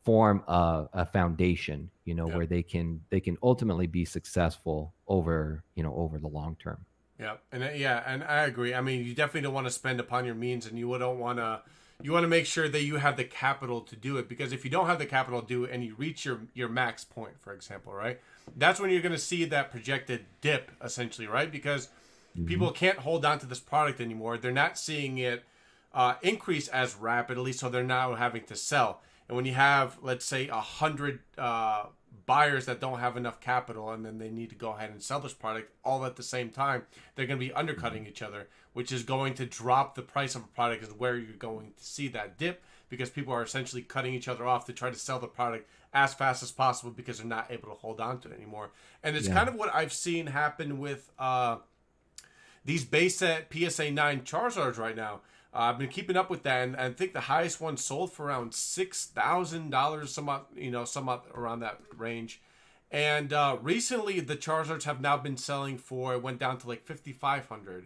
form a foundation, Yeah. where they can ultimately be successful over the long term. Yeah, and I agree. I mean, you definitely don't want to spend upon your means, and you don't want to. You want to make sure that you have the capital to do it, because if you don't have the capital to do it and you reach your max point, for example, right, that's when you're going to see that projected dip, essentially, right? Because people can't hold on to this product anymore. They're not seeing it increase as rapidly, so they're now having to sell. And when you have, let's say, 100 buyers that don't have enough capital, and then they need to go ahead and sell this product all at the same time, they're going to be undercutting each other, which is going to drop the price of a product, is where you're going to see that dip, because people are essentially cutting each other off to try to sell the product as fast as possible because they're not able to hold on to it anymore. And it's kind of what I've seen happen with these base set PSA 9 Charizards right now. I've been keeping up with that, and I think the highest one sold for around $6,000, somewhat around that range. And recently, the Charizards have now been selling for, it went down to like $5,500,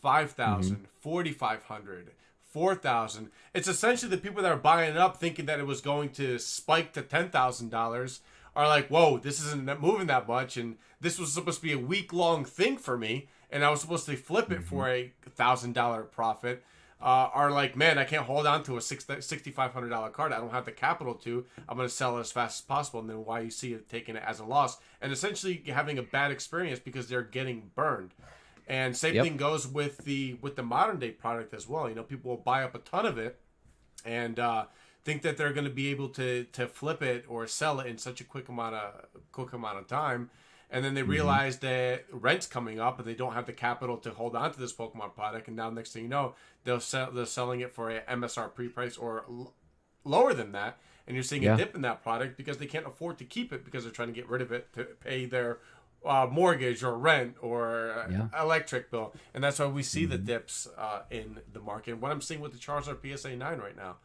$5,000, $4,500, $4,000. It's essentially the people that are buying it up thinking that it was going to spike to $10,000 are like, whoa, this isn't moving that much, and this was supposed to be a week-long thing for me, and I was supposed to flip it for a $1,000 profit. Are like, man, I can't hold on to a $6,500 card. I don't have the capital to. I'm going to sell it as fast as possible. And then why you see it taking it as a loss, and essentially having a bad experience because they're getting burned. And same thing goes with the modern day product as well. People will buy up a ton of it and think that they're going to be able to flip it or sell it in such a quick amount of time. And then they realize that rent's coming up and they don't have the capital to hold on to this Pokemon product. And now next thing you know, they're selling it for a MSRP price or lower than that. And you're seeing a dip in that product because they can't afford to keep it because they're trying to get rid of it to pay their mortgage or rent or electric bill. And that's why we see the dips in the market. And what I'm seeing with the Charizard PSA 9 right now.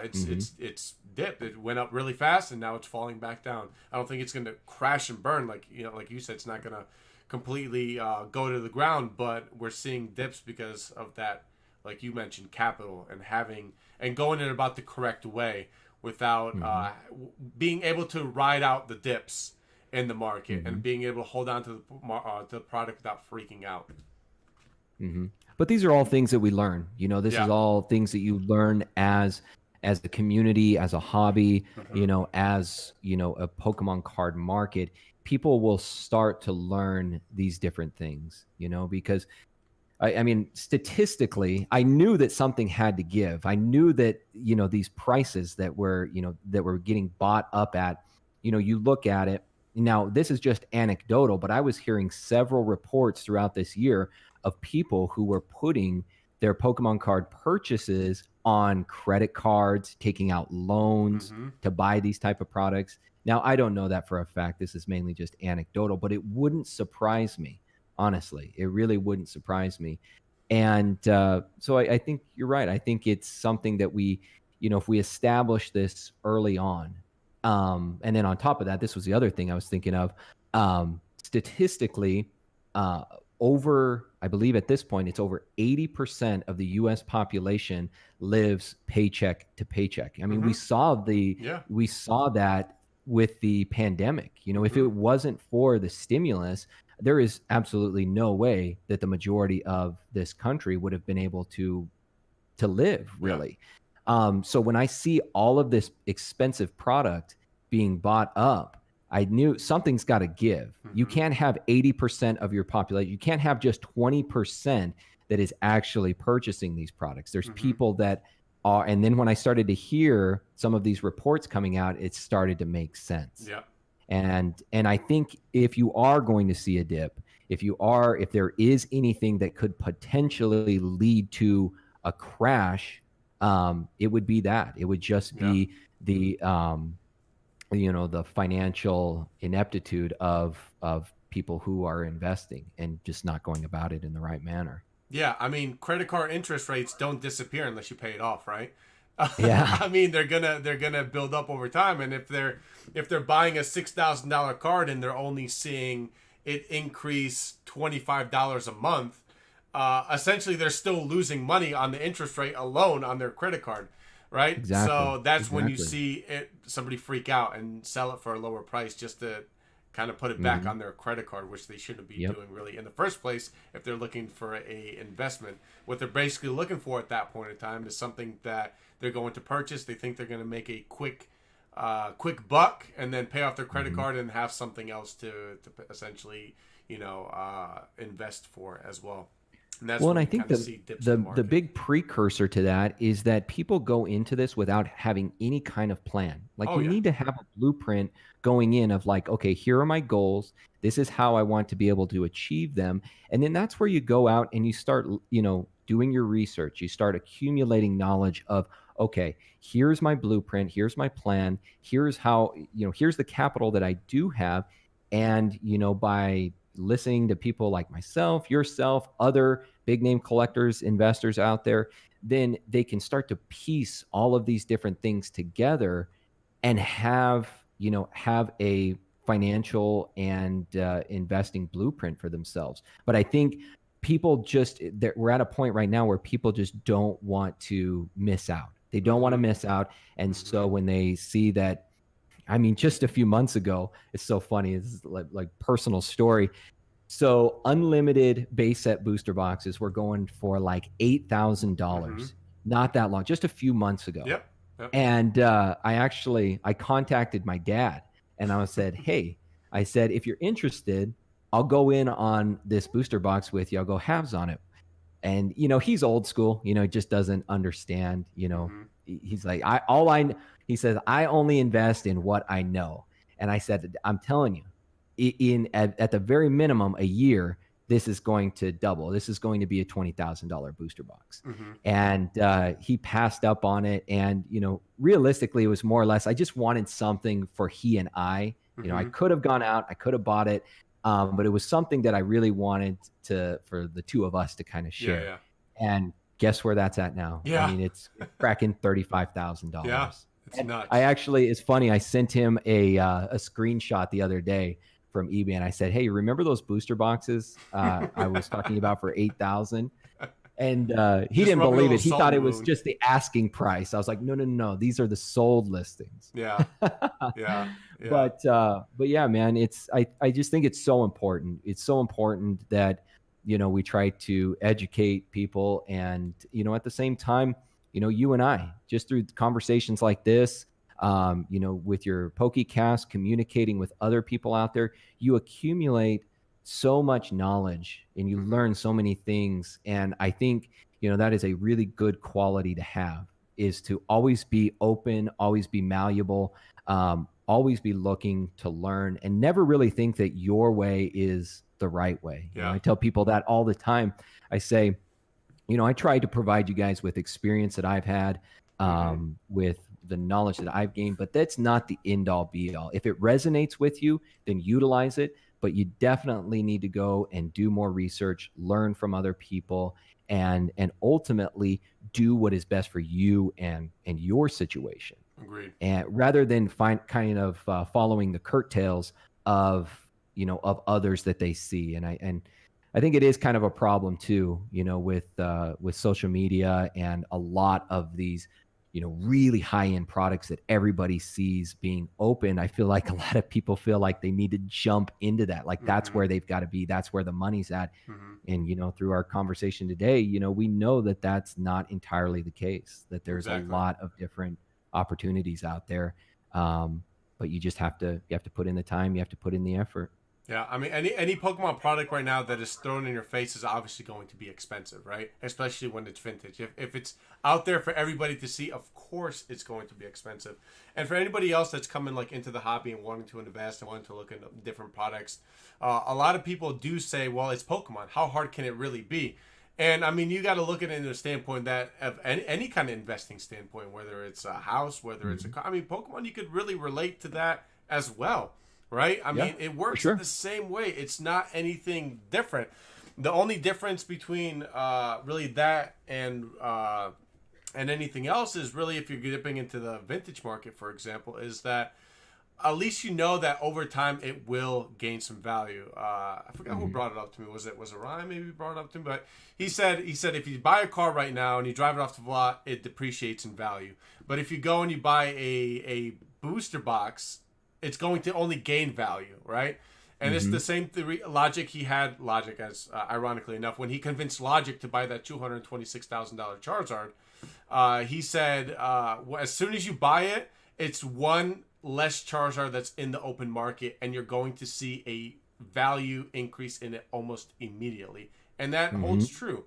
It's dipped. It went up really fast, and now it's falling back down. I don't think it's going to crash and burn like you said. It's not going to completely go to the ground, but we're seeing dips because of that, like you mentioned, capital and going in about the correct way without being able to ride out the dips in the market and being able to hold on to the product without freaking out. But these are all things that we learn. This is all things that you learn as a community, as a hobby, as a Pokemon card market. People will start to learn these different things, because I mean, statistically, I knew that something had to give. I knew that, these prices that were getting bought up at, you look at it. Now, this is just anecdotal, but I was hearing several reports throughout this year of people who were putting their Pokemon card purchases on credit cards, taking out loans to buy these type of products. Now, I don't know that for a fact. This is mainly just anecdotal, but it wouldn't surprise me, honestly. It really wouldn't surprise me. And so I think you're right. I think it's something that we, if we establish this early on, and then on top of that, this was the other thing I was thinking of, statistically, I believe at this point, it's over 80% of the U.S. population lives paycheck to paycheck. I mean, we saw that with the pandemic. If it wasn't for the stimulus, there is absolutely no way that the majority of this country would have been able to live, really. So when I see all of this expensive product being bought up, I knew something's got to give. You can't have 80% of your population. You can't have just 20% that is actually purchasing these products. There's people that are, and then when I started to hear some of these reports coming out, it started to make sense. Yeah. And I think if you are going to see a dip, if there is anything that could potentially lead to a crash, it would be that. It would just be the financial ineptitude of people who are investing and just not going about it in the right manner. Yeah, I mean, credit card interest rates don't disappear unless you pay it off, right? Yeah. I mean, they're gonna build up over time, and if they're buying a $6,000 card and they're only seeing it increase $25 a month, essentially they're still losing money on the interest rate alone on their credit card, right? Exactly. So that's when you see somebody freak out and sell it for a lower price just to kind of put it back on their credit card, which they shouldn't be doing really in the first place if they're looking for a investment. What they're basically looking for at that point in time is something that they're going to purchase. They think they're going to make a quick buck and then pay off their credit card and have something else to essentially, invest for as well. And that's I think the big precursor to that is that people go into this without having any kind of plan. Like you need to have a blueprint going in of like, okay, here are my goals. This is how I want to be able to achieve them. And then that's where you go out and you start, doing your research. You start accumulating knowledge of, okay, here's my blueprint. Here's my plan. Here's how, here's the capital that I do have. And, by listening to people like myself, yourself, other big name collectors, investors out there, then they can start to piece all of these different things together and have a financial and investing blueprint for themselves. But I think people we're at a point right now where people just don't want to miss out. They don't want to miss out. And so when they see that, just a few months ago, it's so funny. It's like personal story. So unlimited base set booster boxes were going for like $8,000, not that long, just a few months ago. Yep. And I contacted my dad and I said, hey, I said, if you're interested, I'll go in on this booster box with you. I'll go halves on it. And, he's old school, just doesn't understand, he's like, he says, I only invest in what I know. And I said, I'm telling you, at the very minimum, a year, this is going to double. This is going to be a $20,000 booster box. And he passed up on it. And, realistically, it was more or less, I just wanted something for he and I. I could have gone out, I could have bought it. But it was something that I really wanted for the two of us to kind of share. Yeah. And guess where that's at now? Yeah. It's cracking $35,000. Yeah. It's nuts. It's funny. I sent him a screenshot the other day from eBay and I said, hey, remember those booster boxes I was talking about for $8,000? And he didn't believe it. He thought it was just the asking price. I was like, no. These are the sold listings. Yeah. Yeah. But yeah, man, I just think it's so important. It's so important that, we try to educate people and, at the same time, you and I, just through conversations like this, with your Pokecast, communicating with other people out there, you accumulate so much knowledge and you learn so many things. And I think, that is a really good quality to have, is to always be open, always be malleable, always be looking to learn and never really think that your way is the right way. Yeah. I tell people that all the time. I say, I try to provide you guys with experience that I've had, with the knowledge that I've gained, but that's not the end all be all. If it resonates with you, then utilize it. But you definitely need to go and do more research, learn from other people, and ultimately do what is best for you and your situation. Agreed. And rather than following the curtails of others that they see. And I think it is kind of a problem too, with social media and a lot of these, really high-end products that everybody sees being open. I feel like a lot of people feel like they need to jump into that. Like that's where they've got to be. That's where the money's at. And, through our conversation today, we know that that's not entirely the case, that there's a lot of different opportunities out there. But you just have to put in the time, you have to put in the effort. Yeah, any Pokemon product right now that is thrown in your face is obviously going to be expensive, right? Especially when it's vintage. If it's out there for everybody to see, of course it's going to be expensive. And for anybody else that's coming into the hobby and wanting to invest and wanting to look into different products, a lot of people do say, well, it's Pokemon. How hard can it really be? And you got to look at it in the standpoint that of any kind of investing standpoint, whether it's a house, whether it's Pokemon, you could really relate to that as well. Right? It works the same way. It's not anything different. The only difference between really that and anything else is really if you're dipping into the vintage market, for example, is that at least you know that over time it will gain some value. I forgot who brought it up to me. Was it Ryan? Maybe brought it up to me, but he said if you buy a car right now and you drive it off the lot, it depreciates in value. But if you go and you buy a booster box, it's going to only gain value, right? And it's the same logic he had. Logic, as ironically enough, when he convinced Logic to buy that $226,000 Charizard, he said as soon as you buy it, it's one less Charizard that's in the open market, and you're going to see a value increase in it almost immediately, and that holds true.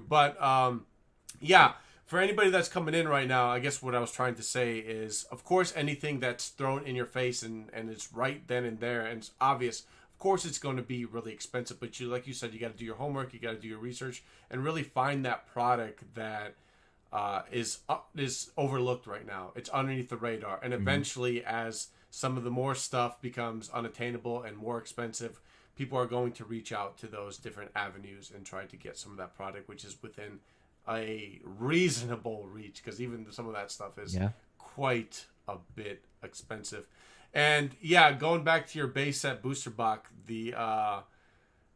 But yeah, for anybody that's coming in right now, I guess what I was trying to say is, of course, anything that's thrown in your face and it's right then and there and it's obvious, of course it's going to be really expensive. But like you said, you got to do your homework, you got to do your research, and really find that product that is overlooked right now. It's underneath the radar, and eventually, as some of the more stuff becomes unattainable and more expensive, people are going to reach out to those different avenues and try to get some of that product, which is within a reasonable reach, because even some of that stuff is quite a bit expensive. And yeah, going back to your base set booster box, the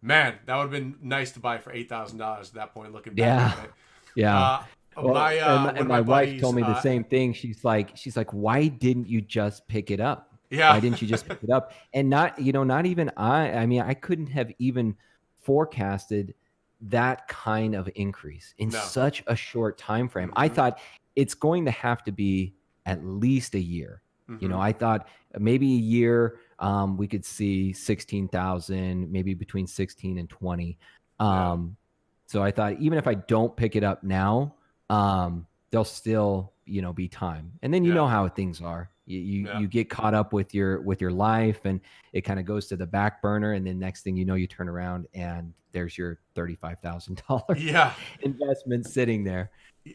man, that would have been nice to buy for $8,000 at that point, looking back at it. Well, my wife buddies told me the same thing. She's like, why didn't you just pick it up? Yeah. Why didn't you just pick it up? And not even I mean, I couldn't have even forecasted that kind of increase in such a short time frame. I thought it's going to have to be at least a year. You know, I thought maybe a year, we could see 16,000, maybe between 16 and 20. So I thought, even if I don't pick it up now, there'll still, be time. And then you know how things are. You get caught up with your life, and it kind of goes to the back burner. And then next thing you know, you turn around and there's your $35,000 investment sitting there.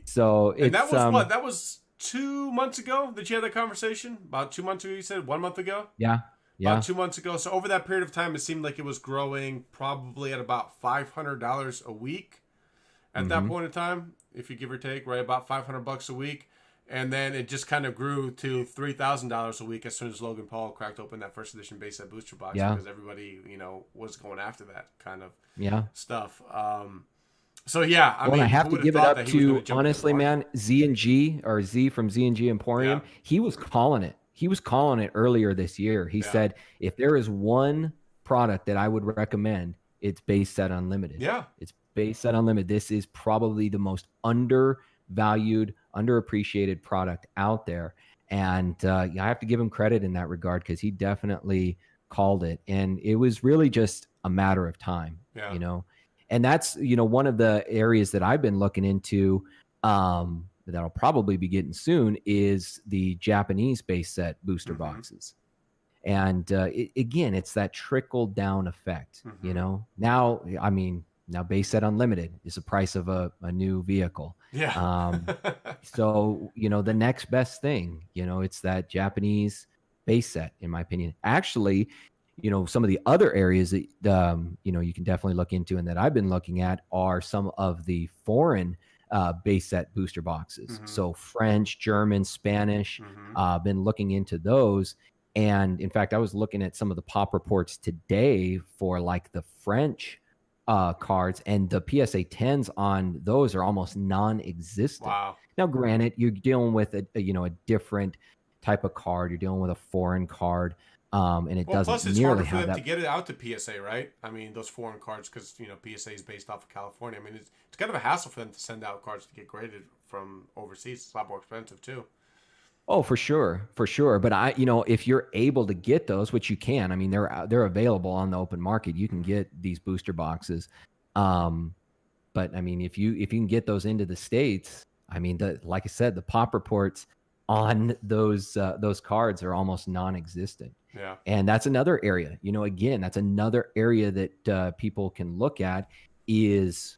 So and that was what? That was 2 months ago that you had that conversation? About 2 months ago, you said? 1 month ago? Yeah. About 2 months ago. So over that period of time, it seemed like it was growing probably at about $500 a week at that point in time, if you give or take, right? About $500 a week. And then it just kind of grew to $3,000 a week as soon as Logan Paul cracked open that first edition base set booster box, because everybody, was going after that kind of stuff. So yeah, I mean, I have to give it up to, honestly, man, Z from Z&G Emporium. He was calling it. He was calling it earlier this year. He said, if there is one product that I would recommend, it's base set unlimited. Yeah, it's base set unlimited. This is probably the most undervalued, underappreciated product out there. And I have to give him credit in that regard, because he definitely called it. And it was really just a matter of time, And that's, one of the areas that I've been looking into that'll probably be getting soon is the Japanese base set booster boxes. And again, it's that trickle down effect, Now, I mean, now base set unlimited is the price of a new vehicle. So, the next best thing, it's that Japanese base set, in my opinion. Actually, some of the other areas that, you can definitely look into and that I've been looking at are some of the foreign base set booster boxes. So French, German, Spanish, been looking into those. And in fact, I was looking at some of the pop reports today for like the French cards, and the PSA 10s on those are almost non-existent. Wow. Now, granted, you're dealing with a different type of card. You're dealing with a foreign card. And it doesn't plus it's nearly harder for have them that. to get it out to PSA, right? I mean, those foreign cards, because PSA is based off of California. I mean, it's kind of a hassle for them to send out cards to get graded from overseas. It's a lot more expensive too. Oh, for sure. But if you're able to get those, which you can, I mean, they're available on the open market. You can get these booster boxes. But I mean, if you can get those into the States, I mean, like I said, the pop reports on those cards are almost non-existent. Yeah. And that's another area, again, that's another area that people can look at is,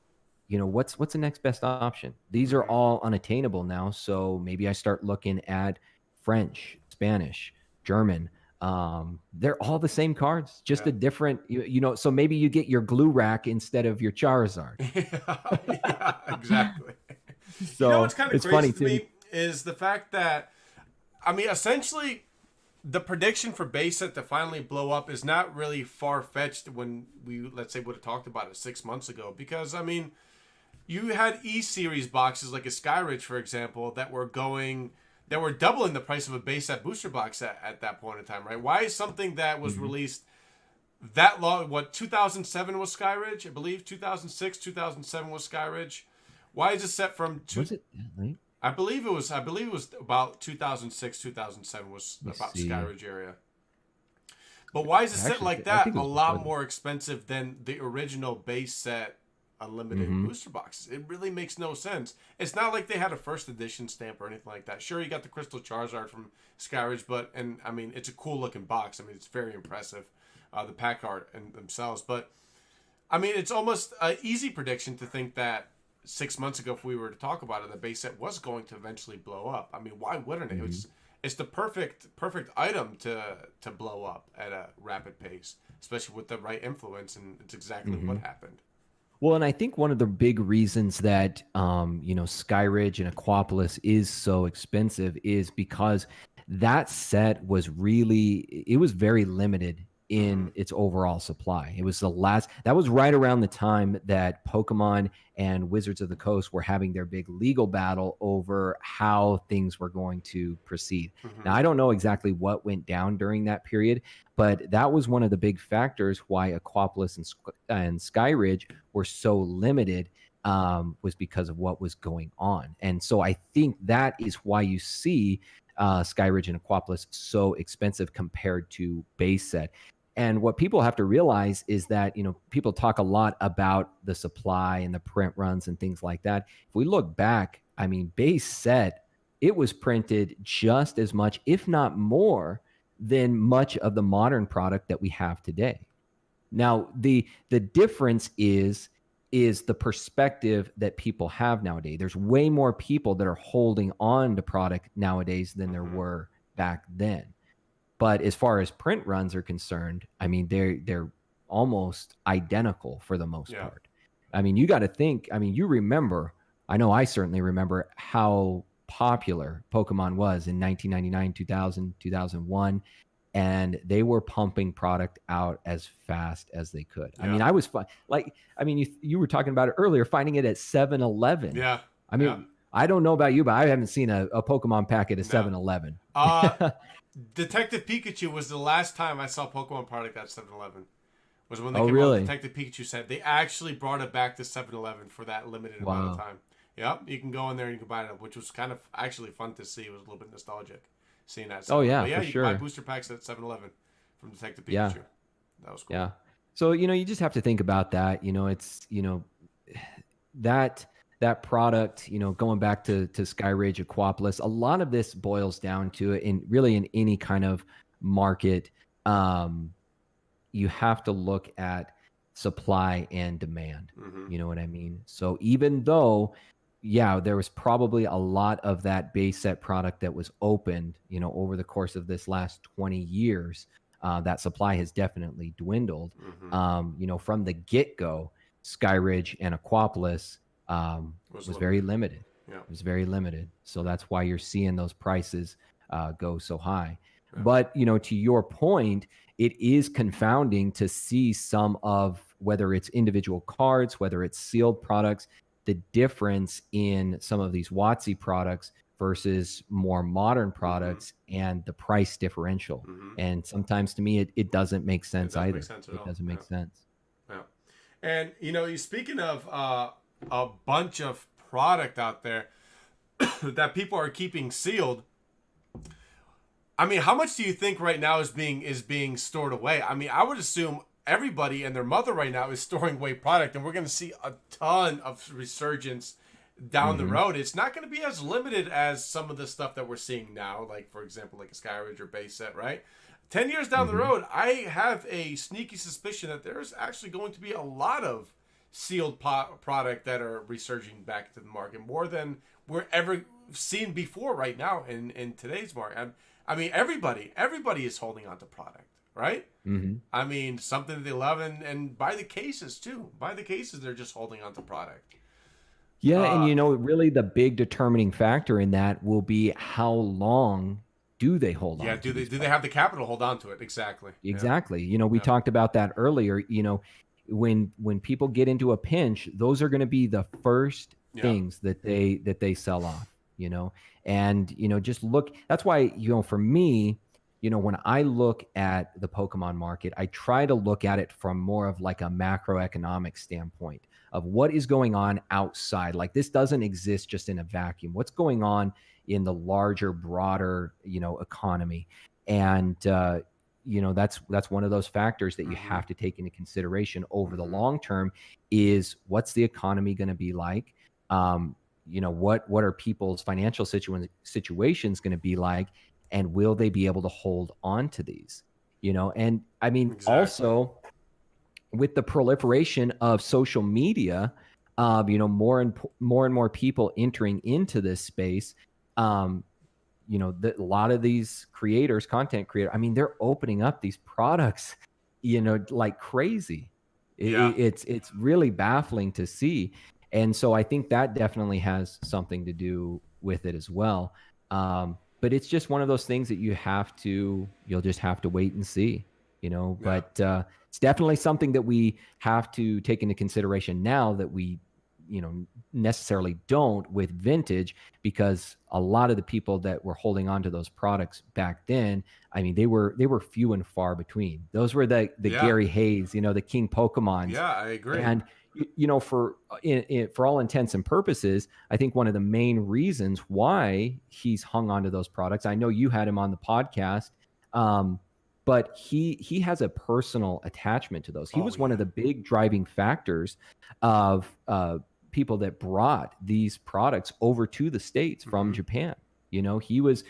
what's the next best option? These are all unattainable now. So maybe I start looking at French, Spanish, German. They're all the same cards, just a different, so maybe you get your glue rack instead of your Charizard. Yeah, exactly. So what's kind of crazy to me is the fact that, I mean, essentially, the prediction for base set to finally blow up is not really far-fetched when we, let's say, would have talked about it 6 months ago. Because, I mean, you had E-Series boxes like a Skyridge, for example, that were doubling the price of a base set booster box at that point in time, right? Why is something that was released that long, 2007 was Skyridge, I believe, 2006, 2007 was Skyridge. Why is it set from... Was it late? I believe it was about 2006, 2007 was about Skyridge area. But why is it set like that a lot more expensive than the original base set unlimited booster boxes? It really makes no sense. It's not like they had a first edition stamp or anything like that. Sure, you got the Crystal Charizard from Skyridge, and I mean, it's a cool looking box. I mean, it's very impressive, the pack art and themselves. But I mean, it's almost an easy prediction to think that 6 months ago, if we were to talk about it, the base set was going to eventually blow up. I mean, why wouldn't it? It's the perfect item to blow up at a rapid pace, especially with the right influence, and it's exactly what happened. Well, and I think one of the big reasons that Skyridge and Aquapolis is so expensive is because that set was very limited in its overall supply. It was that was right around the time that Pokemon and Wizards of the Coast were having their big legal battle over how things were going to proceed. Now, I don't know exactly what went down during that period, but that was one of the big factors why Aquapolis and Skyridge were so limited, was because of what was going on. And so I think that is why you see Skyridge and Aquapolis so expensive compared to base set. And what people have to realize is that, people talk a lot about the supply and the print runs and things like that. If we look back, I mean, base set, it was printed just as much, if not more, than much of the modern product that we have today. Now, the difference is the perspective that people have nowadays. There's way more people that are holding on to product nowadays than there were back then. But as far as print runs are concerned, I mean, they're almost identical for the most part. I mean, you got to think, I mean, you remember, I know I certainly remember how popular Pokemon was in 1999, 2000, 2001, and they were pumping product out as fast as they could. I mean, you were talking about it earlier, finding it at 7-Eleven. Yeah. I mean, I don't know about you, but I haven't seen a Pokemon pack at a 7-Eleven. Detective Pikachu was the last time I saw Pokemon product at 7-Eleven. Was when they came out with Detective Pikachu set. They actually brought it back to 7-Eleven for that limited amount of time. Yep, you can go in there and you can buy it up, which was kind of actually fun to see. It was a little bit nostalgic seeing that. Oh yeah, but yeah, for you sure. can buy booster packs at 7-Eleven from Detective Pikachu. Yeah. That was cool. Yeah. So, you just have to think about that. It's, that product, going back to Skyridge, Aquapolis, a lot of this boils down to it in any kind of market. You have to look at supply and demand. You know what I mean? So even though, there was probably a lot of that base set product that was opened, over the course of this last 20 years, that supply has definitely dwindled. From the get-go, Skyridge and Aquapolis was very limited. Yeah. It was very limited. So that's why you're seeing those prices go so high. Yeah. But, to your point, it is confounding to see some of, whether it's individual cards, whether it's sealed products, the difference in some of these WotC products versus more modern products and the price differential. And sometimes to me, it doesn't make sense either. It doesn't make sense. Yeah. And, you're speaking of a bunch of product out there that people are keeping sealed. I mean, how much do you think right now is being stored away? I mean, I would assume everybody and their mother right now is storing away product, and we're going to see a ton of resurgence down the road. It's not going to be as limited as some of the stuff that we're seeing now, like, for example, like a Skyridge or base set, right? 10 years down the road, I have a sneaky suspicion that there's actually going to be a lot of sealed product that are resurging back into the market, more than we're ever seen before right now in today's market. I mean, everybody is holding on to product, right? I mean, something that they love, and by the cases too. By the cases, they're just holding on to product. Yeah, and really the big determining factor in that will be how long do they hold Yeah, on to do these they products? have the capital hold on to it? Exactly. Yeah. Exactly. You know, we Yeah. talked about that earlier. You know, when people get into a pinch, those are going to be the first Yeah. things that they sell off, you know. And you know, just look, that's why, you know, for me, you know, when I look at the Pokemon market, I try to look at it from more of like a macroeconomic standpoint of what is going on outside. Like, this doesn't exist just in a vacuum. What's going on in the larger, broader, you know, economy? And you know, that's one of those factors that you Mm-hmm. have to take into consideration over the Mm-hmm. long term. Is what's the economy going to be like? You know, what are people's financial situations going to be like, and will they be able to hold on to these? You know, and I mean, Exactly. also with the proliferation of social media, you know, more and more people entering into this space, um, you know, a lot of these creators, content creators, I mean, they're opening up these products, you know, like crazy. Yeah. It's really baffling to see. And so I think that definitely has something to do with it as well. But it's just one of those things that you'll just have to wait and see, you know. Yeah. But it's definitely something that we have to take into consideration now that we, you know, necessarily don't with vintage, because a lot of the people that were holding on to those products back then, I mean, they were few and far between. Those were the Yeah. Gary Hayes, you know, the King Pokemons. Yeah, I agree. And you know, for all intents and purposes, I think one of the main reasons why he's hung on to those products, I know you had him on the podcast, but he has a personal attachment to those. He Oh was one of yeah. the big driving factors of people that brought these products over to the States from Mm-hmm. Japan. You know, he was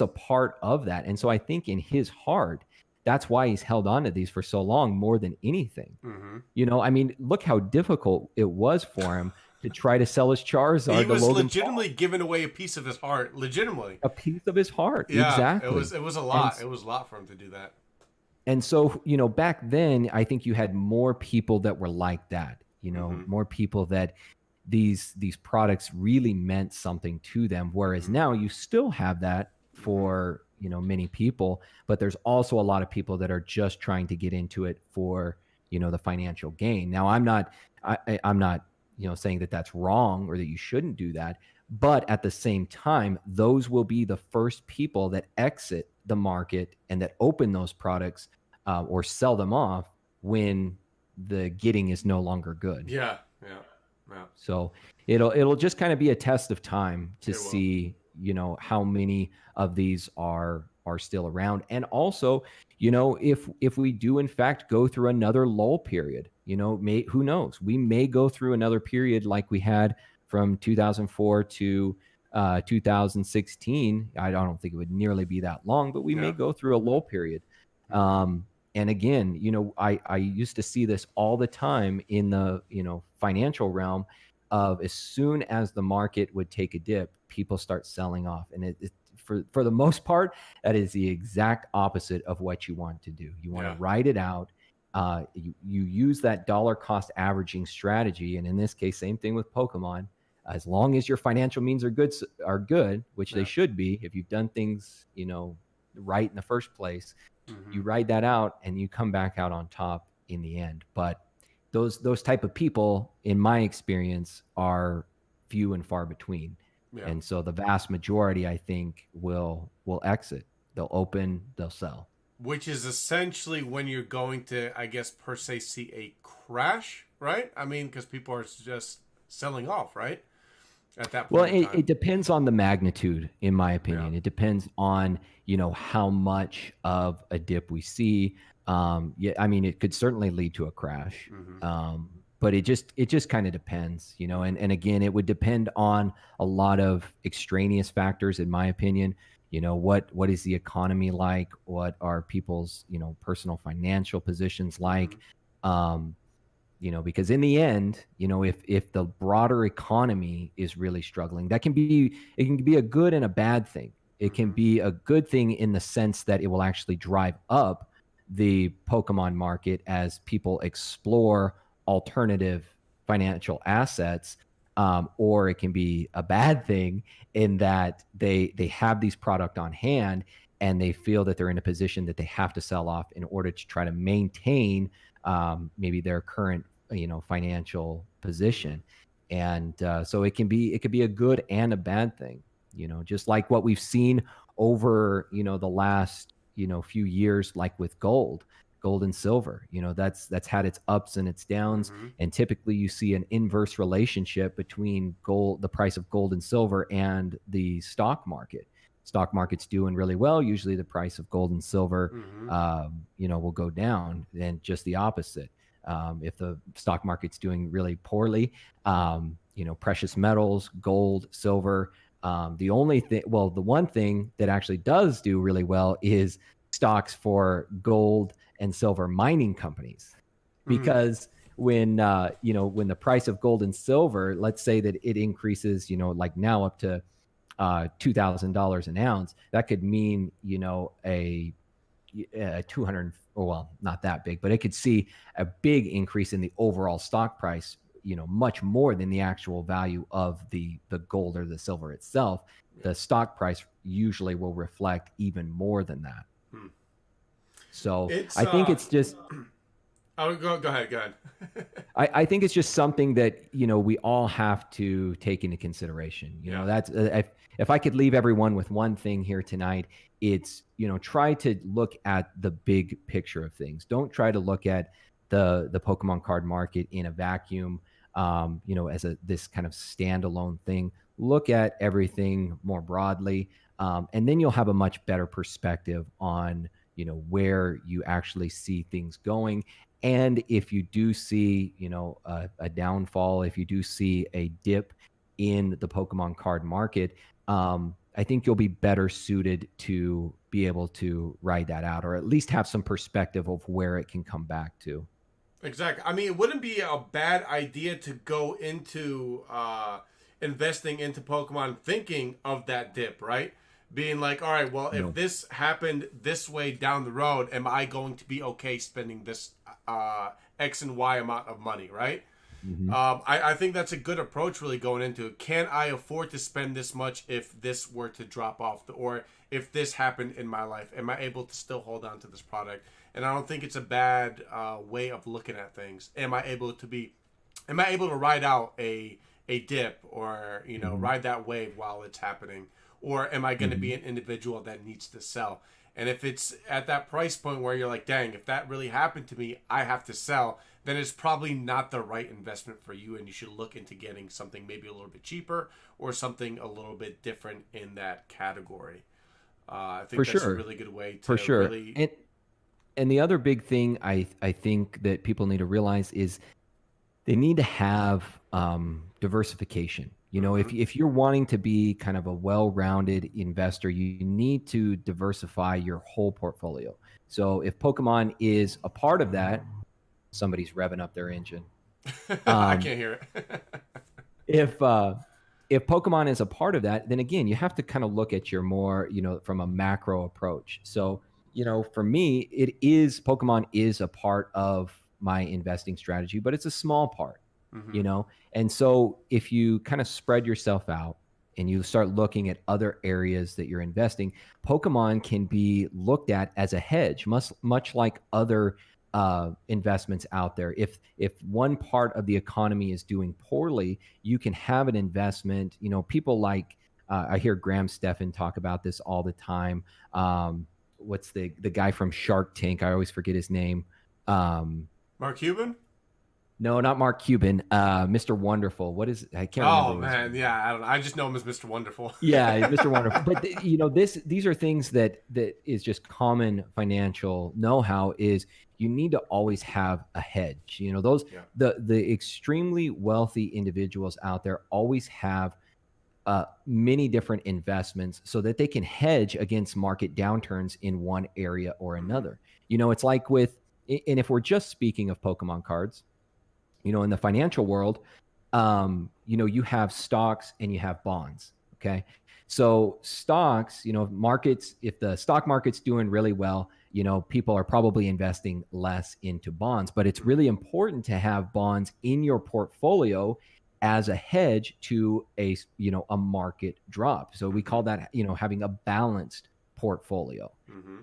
a part of that. And so I think in his heart, that's why he's held on to these for so long, more than anything. Mm-hmm. You know, I mean, look how difficult it was for him to try to sell his He Charizard to was Logan Paul. legitimately giving away a piece of his heart. Legitimately. A piece of his heart. Yeah. Exactly. It was a And lot. It was a lot for him to do that. and so, you know, back then, I think you had more people that were like that, you know, Mm-hmm. more people that these products really meant something to them. Whereas Mm-hmm. now you still have that Mm-hmm. for, you know, many people, but there's also a lot of people that are just trying to get into it for, you know, the financial gain. Now, I'm not, you know, saying that that's wrong or that you shouldn't do that. But at the same time, those will be the first people that exit the market and that open those products or sell them off when the getting is no longer good. Yeah. Yeah. Yeah. So it'll just kind of be a test of time to It will. see, you know, how many of these are still around. And also, you know, if we do in fact go through another lull period, you know, who knows? We may go through another period like we had from 2004 to 2016. I don't think it would nearly be that long, but we may Yeah. go through a lull period. Mm-hmm. And again, you know, I used to see this all the time in the, you know, financial realm of as soon as the market would take a dip, people start selling off. And for the most part, that is the exact opposite of what you want to do. You want to Yeah. ride it out. You use that dollar cost averaging strategy. And in this case, same thing with Pokemon. As long as your financial means are good, which they Yeah. should be, if you've done things, you know, right in the first place, Mm-hmm. you ride that out and you come back out on top in the end. But those type of people, in my experience, are few and far between. Yeah. And so the vast majority, I think, will exit. They'll open, they'll sell. Which is essentially when you're going to, I guess, per se, see a crash, right? I mean, because people are just selling off, right? At that Well, point in time. it depends on the magnitude, in my Yeah. opinion. It depends on, you know, how much of a dip we see. Yeah, I mean, it could certainly lead to a crash. Mm-hmm. But it just kind of depends, you know, and again, it would depend on a lot of extraneous factors, in my opinion. You know, what is the economy like? What are people's, you know, personal financial positions like? Mm-hmm. Um, you know, because in the end, you know, if the broader economy is really struggling, it can be a good and a bad thing. It can Mm-hmm. be a good thing in the sense that it will actually drive up the Pokemon market as people explore alternative financial assets, or it can be a bad thing in that they have these product on hand and they feel that they're in a position that they have to sell off in order to try to maintain maybe their current financial position. And so it could be a good and a bad thing, just like what we've seen over the last few years, like with gold and silver. That's had its ups and its downs. Mm-hmm. And typically you see an inverse relationship between the price of gold and silver, and the stock market. Stock market's doing really well, usually the price of gold and silver will go down, and just the opposite. If the stock market's doing really poorly, precious metals, gold, silver, the one thing that actually does do really well is stocks for gold and silver mining companies. Because when the price of gold and silver, let's say that it increases, like now up to $2,000 an ounce, that could mean a 200, well, not that big, but it could see a big increase in the overall stock price, much more than the actual value of the gold or the silver itself. The stock price usually will reflect even more than that. So I think it's just Oh, go ahead. I think it's just something that we all have to take into consideration. That's if I could leave everyone with one thing here tonight, it's try to look at the big picture of things. Don't try to look at the Pokemon card market in a vacuum, as this kind of standalone thing. Look at everything more broadly, and then you'll have a much better perspective on where you actually see things going. And if you do see, a downfall, if you do see a dip in the Pokemon card market, I think you'll be better suited to be able to ride that out, or at least have some perspective of where it can come back to. Exactly. I mean, it wouldn't be a bad idea to go into investing into Pokemon thinking of that dip, right? Being like, all right, well, if this happened this way down the road, am I going to be okay spending this X and Y amount of money, right? I think that's a good approach really going into it. Can I afford to spend this much if this were to drop off? Or if this happened in my life, am I able to still hold on to this product? And I don't think it's a bad way of looking at things. Am I able to ride out a dip, or, ride that wave while it's happening? Or am I going to be an individual that needs to sell? And if it's at that price point where you're like, dang, if that really happened to me, I have to sell, then it's probably not the right investment for you. And you should look into getting something maybe a little bit cheaper, or something a little bit different in that category. I think that's a really good way to really... And the other big thing I think that people need to realize is they need to have diversification. If you're wanting to be kind of a well-rounded investor, you need to diversify your whole portfolio. So if Pokemon is a part of that, somebody's revving up their engine. I can't hear it. If Pokemon is a part of that, then again, you have to kind of look at your more, from a macro approach. So, for me, Pokemon is a part of my investing strategy, but it's a small part. And so if you kind of spread yourself out and you start looking at other areas that you're investing, Pokemon can be looked at as a hedge, much like other investments out there. If one part of the economy is doing poorly, you can have an investment. People like I hear Graham Stephan talk about this all the time. What's the guy from Shark Tank? I always forget his name. Mark Cuban? No, not Mark Cuban. Mr. Wonderful. What is? I can't remember. Oh man, yeah, I don't know. I just know him as Mr. Wonderful. Yeah, Mr. Wonderful. But these are things that is just common financial know-how. Is you need to always have a hedge. The extremely wealthy individuals out there always have many different investments so that they can hedge against market downturns in one area or another. It's like and if we're just speaking of Pokemon cards, in the financial world, you have stocks and you have bonds. Okay. So stocks, markets, if the stock market's doing really well, people are probably investing less into bonds, but it's really important to have bonds in your portfolio as a hedge to a market drop. So we call that, having a balanced portfolio.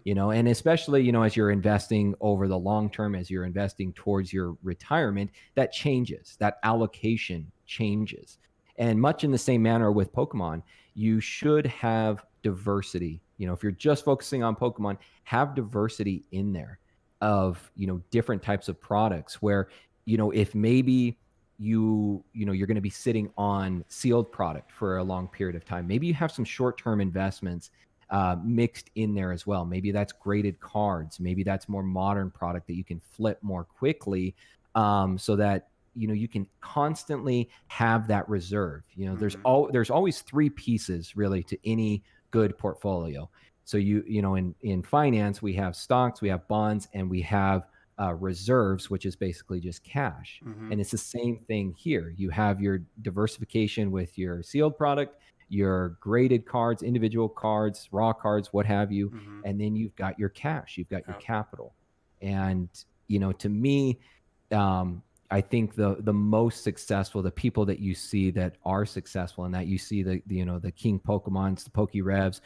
And especially, as you're investing over the long term, as you're investing towards your retirement, that changes, that allocation changes. And much in the same manner with Pokemon, you should have diversity. If you're just focusing on Pokemon, have diversity in there of, different types of products where, if maybe you're going to be sitting on sealed product for a long period of time, maybe you have some short-term investments mixed in there as well. Maybe that's graded cards. Maybe that's more modern product that you can flip more quickly, so that you can constantly have that reserve. There's always three pieces really to any good portfolio. So in finance, we have stocks, we have bonds, and we have reserves, which is basically just cash. And it's the same thing here. You have your diversification with your sealed product, your graded cards, individual cards, raw cards, what have you. And then you've got your cash, you've got your capital. And, to me, I think the most successful, the people that you see that are successful and that you see the King Pokemons, the PokeRevs,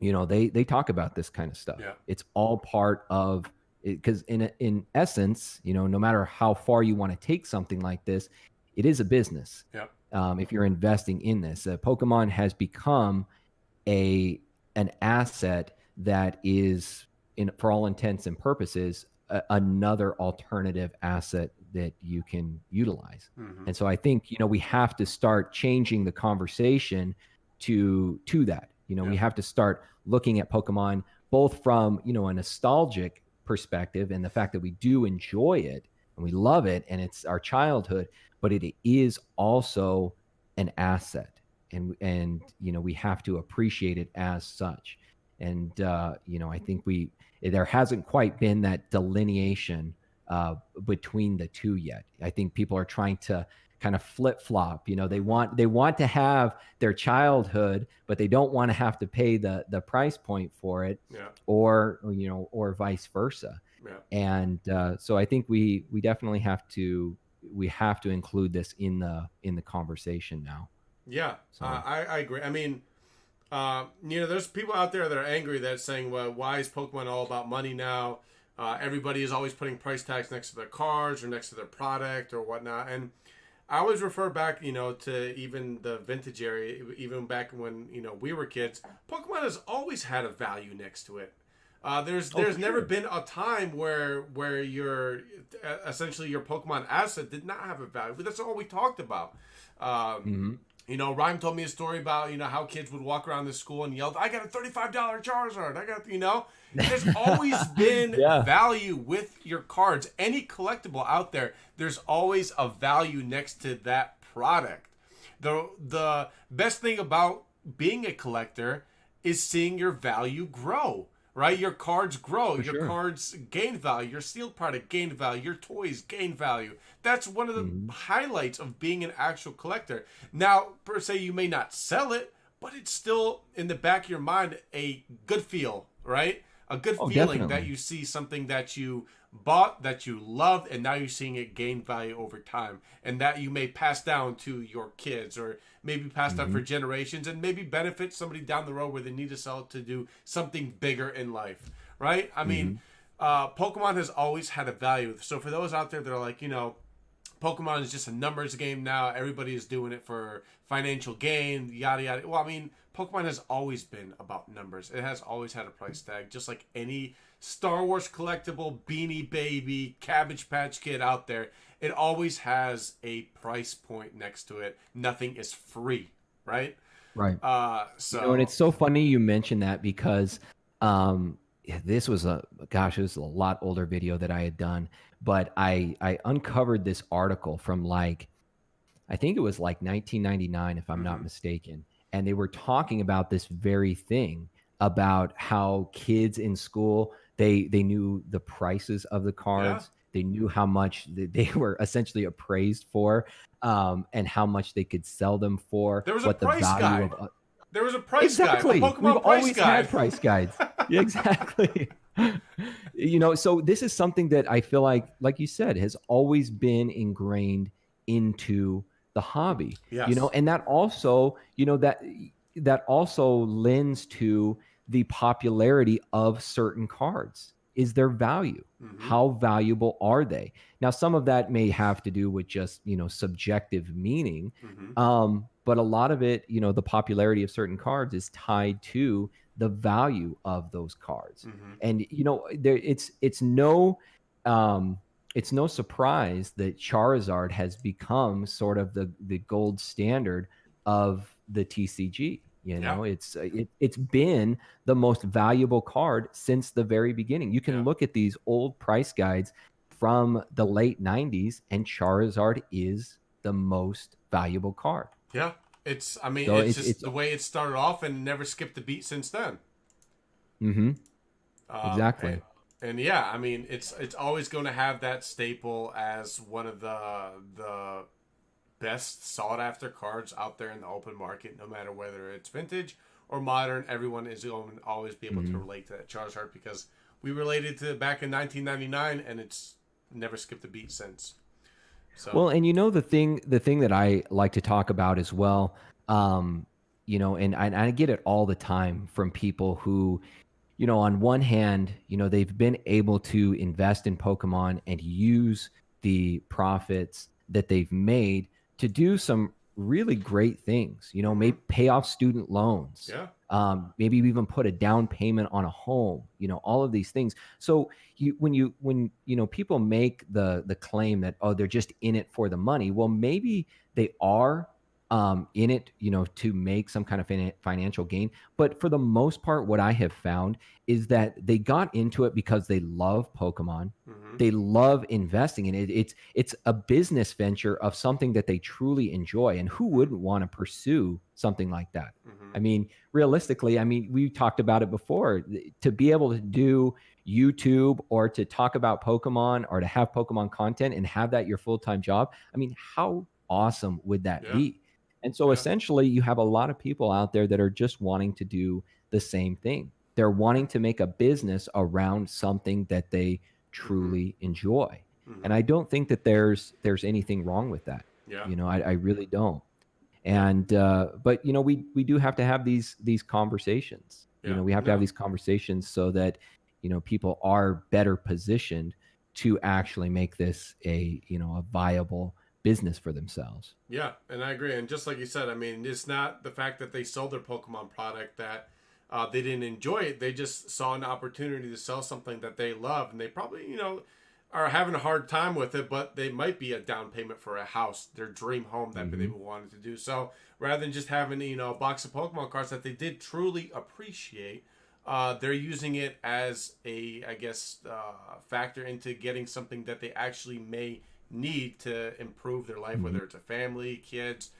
they talk about this kind of stuff. It's all part of it, because in essence, no matter how far you want to take something like this, it is a business. If you're investing in this, Pokemon has become an asset that is, for all intents and purposes, another alternative asset that you can utilize. And so I think, we have to start changing the conversation to that. We have to start looking at Pokemon both from, a nostalgic perspective and the fact that we do enjoy it and we love it and it's our childhood, but it is also an asset, and we have to appreciate it as such. And I think there hasn't quite been that delineation between the two yet. I think people are trying to kind of flip-flop. They want to have their childhood, but they don't want to have to pay the price point for it, or vice versa. And so I think we definitely have to include this in the conversation now. So. I agree. I mean, there's people out there that are angry that's saying, well, why is Pokemon all about money now? Everybody is always putting price tags next to their cards or next to their product or whatnot. And I always refer back, to even the vintage area, even back when, we were kids. Pokemon has always had a value next to it. There's never been a time where your essentially your Pokemon asset did not have a value, but that's all we talked about. Ryan told me a story about, how kids would walk around the school and yell, I got a $35 Charizard. I got, there's always been value with your cards. Any collectible out there, there's always a value next to that product. The best thing about being a collector is seeing your value grow. Right? Your cards grow. Your cards gain value. Your sealed product gained value. Your toys gain value. That's one of the highlights of being an actual collector. Now, per se, you may not sell it, but it's still in the back of your mind a good feel, right? A good feeling definitely. That you see something that you bought, that you loved, and now you're seeing it gain value over time, and that you may pass down to your kids, or maybe pass down for generations, and maybe benefit somebody down the road where they need to sell it to do something bigger in life, right? I mean, Pokemon has always had a value. So for those out there that are like, Pokemon is just a numbers game now, everybody is doing it for financial gain, yada yada. Well, I mean, Pokemon has always been about numbers. It has always had a price tag, just like any Star Wars collectible, Beanie Baby, Cabbage Patch Kid out there. It always has a price point next to it. Nothing is free, right? Right. And it's so funny you mentioned that, because this was it was a lot older video that I had done, but I uncovered this article from I think it was 1999, if I'm not mistaken. And they were talking about this very thing, about how kids in school, they knew the prices of the cards. They knew how much they were essentially appraised for, and how much they could sell them for. There was a price guide. There was a price guide. Exactly. We've always had price guides. Exactly. So this is something that I feel like you said, has always been ingrained into the hobby. Yes. And that also, that that also lends to the popularity of certain cards is their value. Mm-hmm. How valuable are they? Now, some of that may have to do with just, subjective meaning. Mm-hmm. But a lot of it, the popularity of certain cards is tied to the value of those cards. Mm-hmm. And, um, it's no surprise that Charizard has become sort of the gold standard of the TCG. Yeah. It's been the most valuable card since the very beginning. You can Yeah. look at these old price guides from the late 90s, and Charizard is the most valuable card. Yeah. It's, I mean, So it's it's just the way it started off and never skipped a beat since then. mm-hmm, Um, and, exactly. and yeah, I mean, it's always going to have that staple as one of the best sought after cards out there in the open market, no matter whether it's vintage or modern. Everyone is going to always be able to relate to that Charizard because we related to it back in 1999, and it's never skipped a beat since. So Well, and the thing that I like to talk about as well, and I get it all the time from people who, on one hand, they've been able to invest in Pokemon and use the profits that they've made to do some really great things, mm-hmm. maybe pay off student loans, Yeah. maybe even put a down payment on a home, all of these things. So when people make the claim that, oh, they're just in it for the money, well, maybe they are in it, to make some kind of financial gain. But for the most part, what I have found is that they got into it because they love Pokemon. Mm-hmm. They love investing in it. It's a business venture of something that they truly enjoy. And who wouldn't want to pursue something like that? Mm-hmm. I mean, realistically, we talked about it before. To be able to do YouTube or to talk about Pokemon or to have Pokemon content and have that your full-time job, I mean, how awesome would that Yeah. be? And so Yeah. essentially, you have a lot of people out there that are just wanting to do the same thing. They're wanting to make a business around something that they Mm-hmm. truly enjoy. And Mm-hmm. I don't think that there's anything wrong with that. Yeah. I really don't. Yeah. And but we do have to have these conversations. Yeah. We have to have No. these conversations so that people are better positioned to actually make this a viable business for themselves. Yeah, and I agree. And just like you said, I mean, it's not the fact that they sold their Pokemon product that they didn't enjoy it. They just saw an opportunity to sell something that they love, and they probably, are having a hard time with it. But they might be a down payment for a house, their dream home that they wanted to do. So rather than just having a box of Pokemon cards that they did truly appreciate, they're using it as I guess, factor into getting something that they actually may need to improve their life, whether it's a family, kids.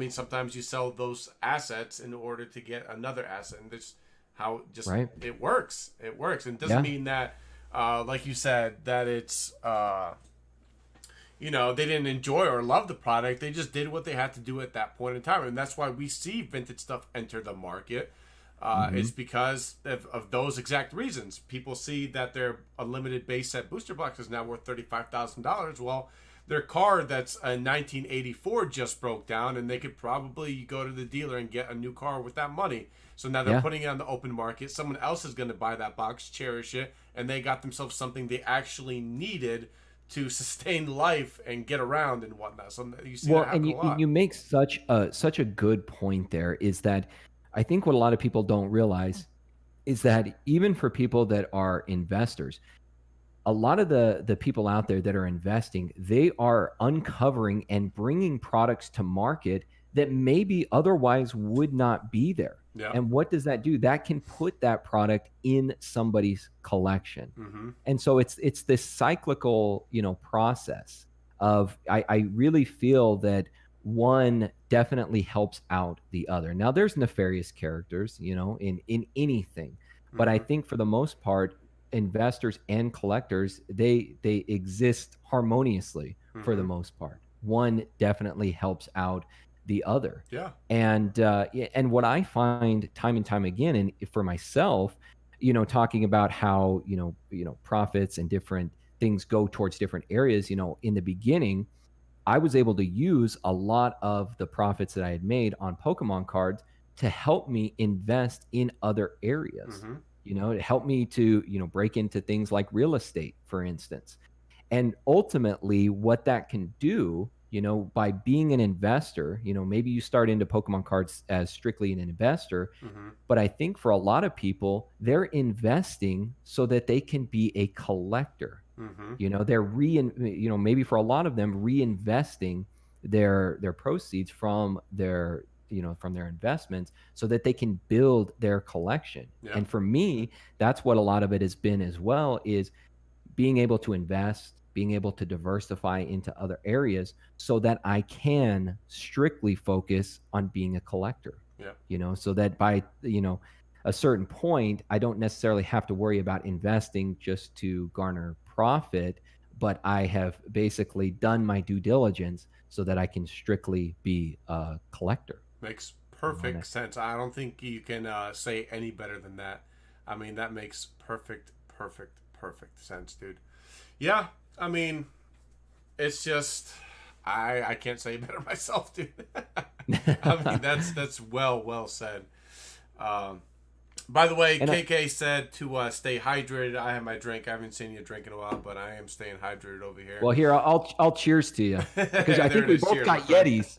Sometimes you sell those assets in order to get another asset, and this how just Right. it works. It works, and it doesn't Yeah. mean that, like you said, that it's they didn't enjoy or love the product. They just did what they had to do at that point in time, and that's why we see vintage stuff enter the market. It's because of those exact reasons. People see that their unlimited base set booster box is now worth $35,000. Well, their card that's a 1984 just broke down, and they could probably go to the dealer and get a new car with that money. So now they're Yeah. putting it on the open market. Someone else is going to buy that box, cherish it, and they got themselves something they actually needed to sustain life and get around and whatnot. So you see Well, that and happen a you lot. you make such a good point there, is that I think what a lot of people don't realize is that even for people that are investors, a lot of the people out there that are investing, they are uncovering and bringing products to market that maybe otherwise would not be there. Yeah. And what does that do? That can put that product in somebody's collection. Mm-hmm. And so it's this cyclical, process of I really feel that one definitely helps out the other. Now there's nefarious characters, in anything. But I Mm-hmm. think for the most part, investors and collectors, they exist harmoniously for the Mm-hmm. most part. One definitely helps out the other. Yeah. And what I find time and time again, and for myself, talking about how profits and different things go towards different areas. In the beginning, I was able to use a lot of the profits that I had made on Pokemon cards to help me invest in other areas. Mm-hmm. It helped me to, break into things like real estate, for instance. And ultimately, what that can do, by being an investor, maybe you start into Pokemon cards as strictly an investor, Mm-hmm. but I think for a lot of people, they're investing so that they can be a collector. Mm-hmm. They're maybe for a lot of them, reinvesting their proceeds from their investments so that they can build their collection. Yeah. And for me, that's what a lot of it has been as well, is being able to invest, being able to diversify into other areas so that I can strictly focus on being a collector. Yeah. So that by, a certain point, I don't necessarily have to worry about investing just to garner profit, but I have basically done my due diligence so that I can strictly be a collector. Makes perfect sense. I don't think you can say any better than that. I mean, that makes perfect sense, dude. Yeah, I mean, it's just I can't say it better myself, dude. I mean, that's well said. By the way, KK said to stay hydrated. I have my drink. I haven't seen you drink in a while, but I am staying hydrated over here. Well, here I'll cheers to you because I think we both got Yetis.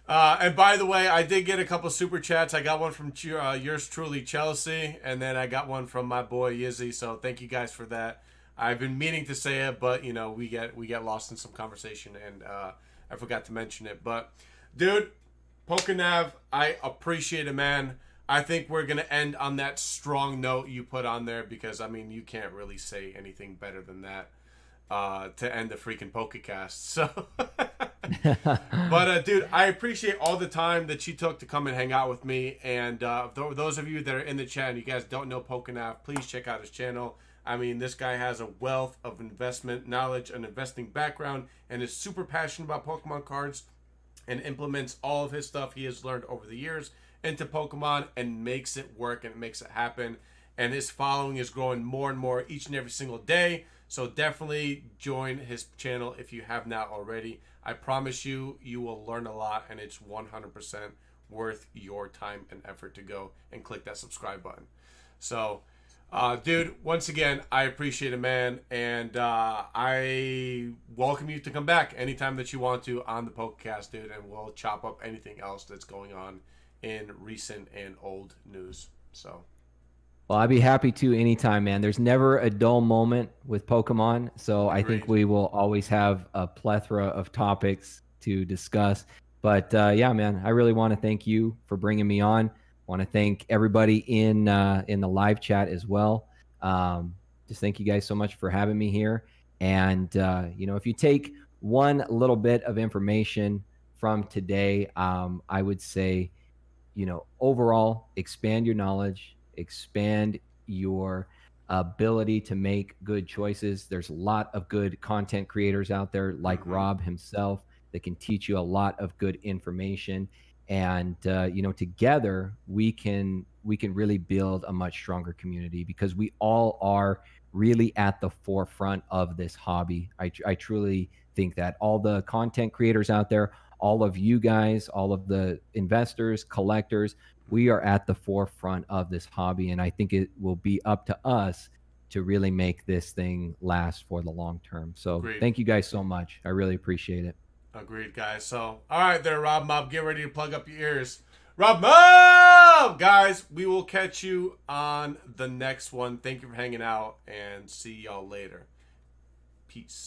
And by the way, I did get a couple super chats. I got one from yours truly, Chelsea, and then I got one from my boy Yizzy. So thank you guys for that. I've been meaning to say it, but we get lost in some conversation, and I forgot to mention it. But dude, POKENAV, I appreciate it, man. I think we're gonna end on that strong note you put on there because I mean you can't really say anything better than that to end the freaking Pokecast. So. But dude, I appreciate all the time that you took to come and hang out with me. And those of you that are in the chat and you guys don't know POKENAV, please check out his channel. I mean, this guy has a wealth of investment knowledge, an investing background, and is super passionate about Pokemon cards and implements all of his stuff he has learned over the years into Pokemon and makes it work and makes it happen. And his following is growing more and more each and every single day. So definitely join his channel if you have not already. I promise you, you will learn a lot, and it's 100% worth your time and effort to go and click that subscribe button. So, dude, once again, I appreciate it, man, and I welcome you to come back anytime that you want to on the Pokecast, dude, and we'll chop up anything else that's going on in recent and old news. So. Well, I'd be happy to anytime, man. There's never a dull moment with Pokemon, so I think we will always have a plethora of topics to discuss. But yeah, man, I really want to thank you for bringing me on. I want to thank everybody in the live chat as well. Just thank you guys so much for having me here. And if you take one little bit of information from today, I would say, overall, expand your knowledge. Expand your ability to make good choices. There's a lot of good content creators out there like Rob himself that can teach you a lot of good information. And together we can really build a much stronger community because we all are really at the forefront of this hobby. I truly think that all the content creators out there, all of you guys, all of the investors, collectors, we are at the forefront of this hobby, and I think it will be up to us to really make this thing last for the long term. So Thank you guys so much. I really appreciate it. Agreed, guys. So, all right there, Rob Mob. Get ready to plug up your ears. Rob Mob! Guys, we will catch you on the next one. Thank you for hanging out, and see y'all later. Peace.